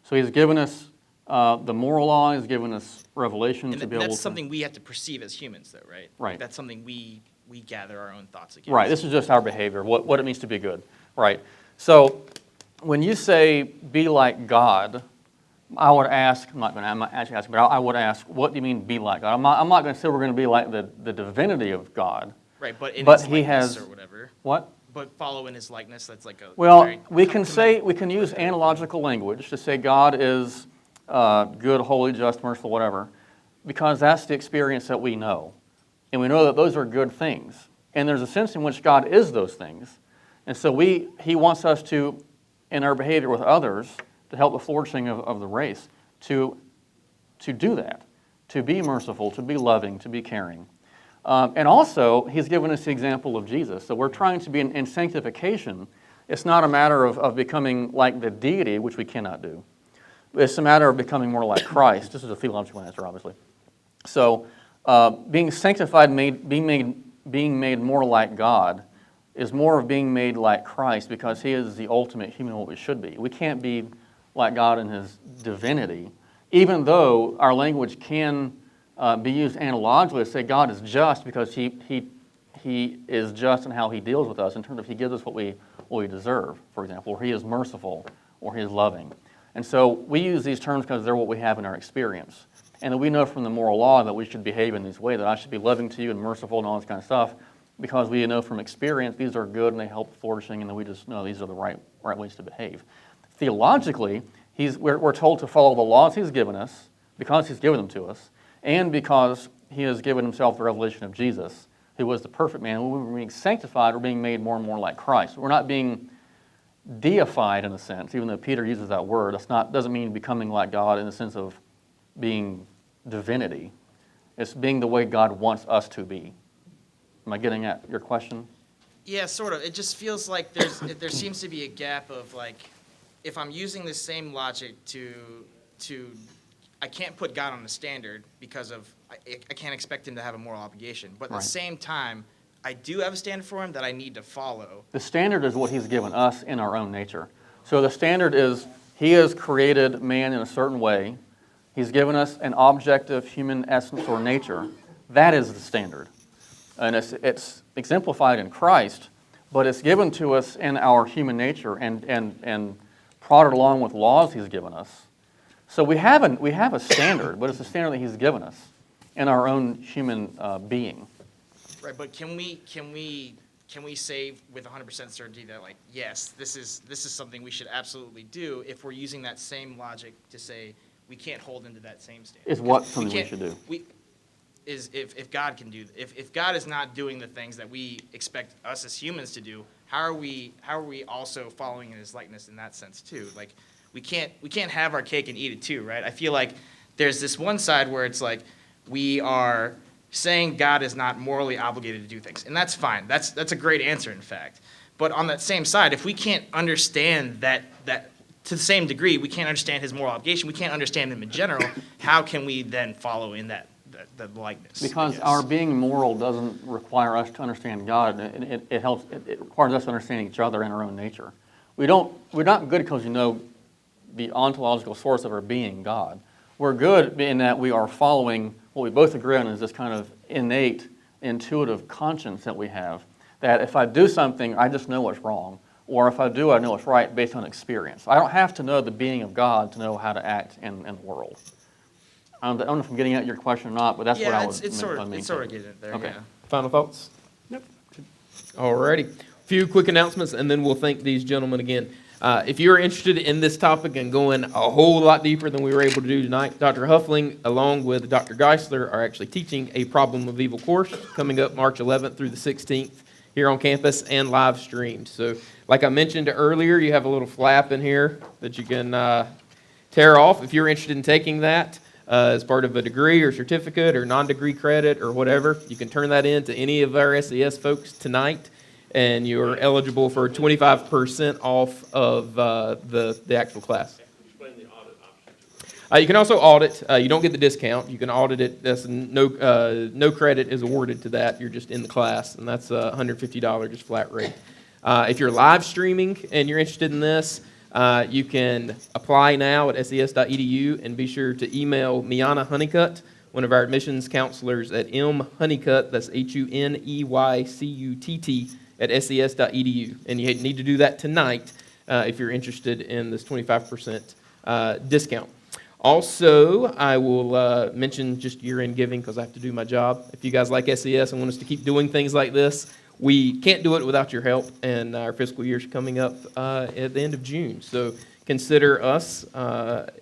So he's given us the moral law, he's given us revelation And to be able to... that's something we have to perceive as humans, though, right? Right. That's something we gather our own thoughts against. Right, this is just our behavior, what it means to be good, right? So when you say be like God, I would ask, I'm not actually asking, but I would ask, what do you mean be like God? I'm not going to say we're going to be like the divinity of God. Right, but in But his he likeness has- or whatever. What? But follow in his likeness, that's like a Well, very we can use analogical language to say God is good, holy, just, merciful, whatever, because that's the experience that we know. And we know that those are good things. And there's a sense in which God is those things. And so he wants us to, in our behavior with others, to help the flourishing of the race, to do that, to be merciful, to be loving, to be caring. And also, he's given us the example of Jesus. So we're trying to be in sanctification. It's not a matter of becoming like the deity, which we cannot do. It's a matter of becoming more like Christ. This is a theological answer, obviously. So being sanctified, being made more like God, is more of being made like Christ because he is the ultimate human, what we should be. We can't be like God in his divinity, even though our language can be used analogically to say God is just because he is just in how he deals with us in terms of he gives us what we deserve, for example, or he is merciful, or he is loving. And so we use these terms because they're what we have in our experience. And that we know from the moral law that we should behave in this way, that I should be loving to you and merciful and all this kind of stuff, because we know from experience these are good and they help flourishing, and then we just know these are the right ways to behave. Theologically, we're told to follow the laws he's given us, because he's given them to us, and because he has given himself the revelation of Jesus, who was the perfect man. When we're being sanctified, we're being made more and more like Christ. We're not being deified in a sense, even though Peter uses that word. Doesn't mean becoming like God in the sense of being divinity. It's being the way God wants us to be. Am I getting at your question? Yeah, sort of. It just feels like there seems to be a gap of like, if I'm using the same logic to I can't put God on a standard because of I can't expect him to have a moral obligation. But at the same time, I do have a standard for him that I need to follow. The standard is what he's given us in our own nature. So the standard is he has created man in a certain way. He's given us an objective human essence or nature. That is the standard. And it's exemplified in Christ, but it's given to us in our human nature and prodded along with laws he's given us. So we have a standard, but it's a standard that he's given us in our own human being. Right, but can we say with 100% certainty that like yes, this is something we should absolutely do if we're using that same logic to say we can't hold into that same standard? Is what something we should do? If God can do if God is not doing the things that we expect us as humans to do, how are we also following in his likeness in that sense too? Like we can't have our cake and eat it too, right? I feel like there's this one side where it's like we are saying God is not morally obligated to do things, and that's fine. That's a great answer, in fact. But on that same side, if we can't understand that to the same degree, we can't understand his moral obligation, we can't understand him in general, how can we then follow in that likeness? Because our being moral doesn't require us to understand God. It requires us to understand each other and our own nature. We're not good because you know the ontological source of our being, God. We're good in that we are following what we both agree on is this kind of innate intuitive conscience that we have, that if I do something, I just know what's wrong, or if I do, I know what's right based on experience. I don't have to know the being of God to know how to act in the world. I don't know if I'm getting at your question or not, but that's what I would it's sort mean. of getting it there. Okay. Yeah. Final thoughts? Nope. Alrighty. Few quick announcements, and then we'll thank these gentlemen again. If you're interested in this topic and going a whole lot deeper than we were able to do tonight, Dr. Huffling, along with Dr. Geisler, are actually teaching a Problem of Evil course coming up March 11th through the 16th here on campus and live streamed. So, like I mentioned earlier, you have a little flap in here that you can tear off if you're interested in taking that. As part of a degree or certificate or non-degree credit or whatever. You can turn that in to any of our SES folks tonight, and you're eligible for 25% off of the actual class. Explain the audit option. You can also audit. You don't get the discount. You can audit it. That's no credit is awarded to that. You're just in the class, and that's $150 just flat rate. If you're live streaming and you're interested in this, you can apply now at ses.edu and be sure to email Miana Honeycutt, one of our admissions counselors at mhoneycutt, that's HUNEYCUTT, at ses.edu. And you need to do that tonight if you're interested in this 25% discount. Also, I will mention just year-end giving because I have to do my job. If you guys like SES and want us to keep doing things like this, we can't do it without your help, and our fiscal year is coming up at the end of June. So consider us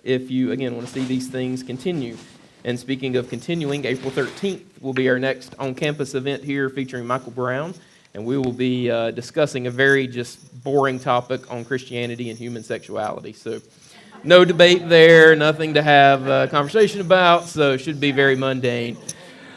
if you, again, want to see these things continue. And speaking of continuing, April 13th will be our next on-campus event here featuring Michael Brown, and we will be discussing a very just boring topic on Christianity and human sexuality. So no debate there, nothing to have a conversation about, so it should be very mundane.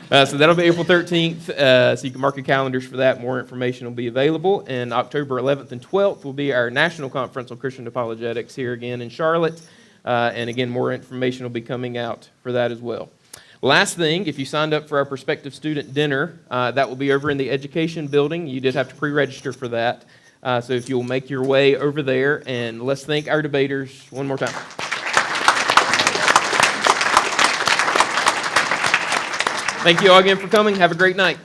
So that'll be April 13th, so you can mark your calendars for that. More information will be available. And October 11th and 12th will be our National Conference on Christian Apologetics here again in Charlotte. And again, more information will be coming out for that as well. Last thing, if you signed up for our prospective student dinner, that will be over in the Education Building. You did have to pre-register for that. So if you'll make your way over there, and let's thank our debaters one more time. Thank you all again for coming. Have a great night.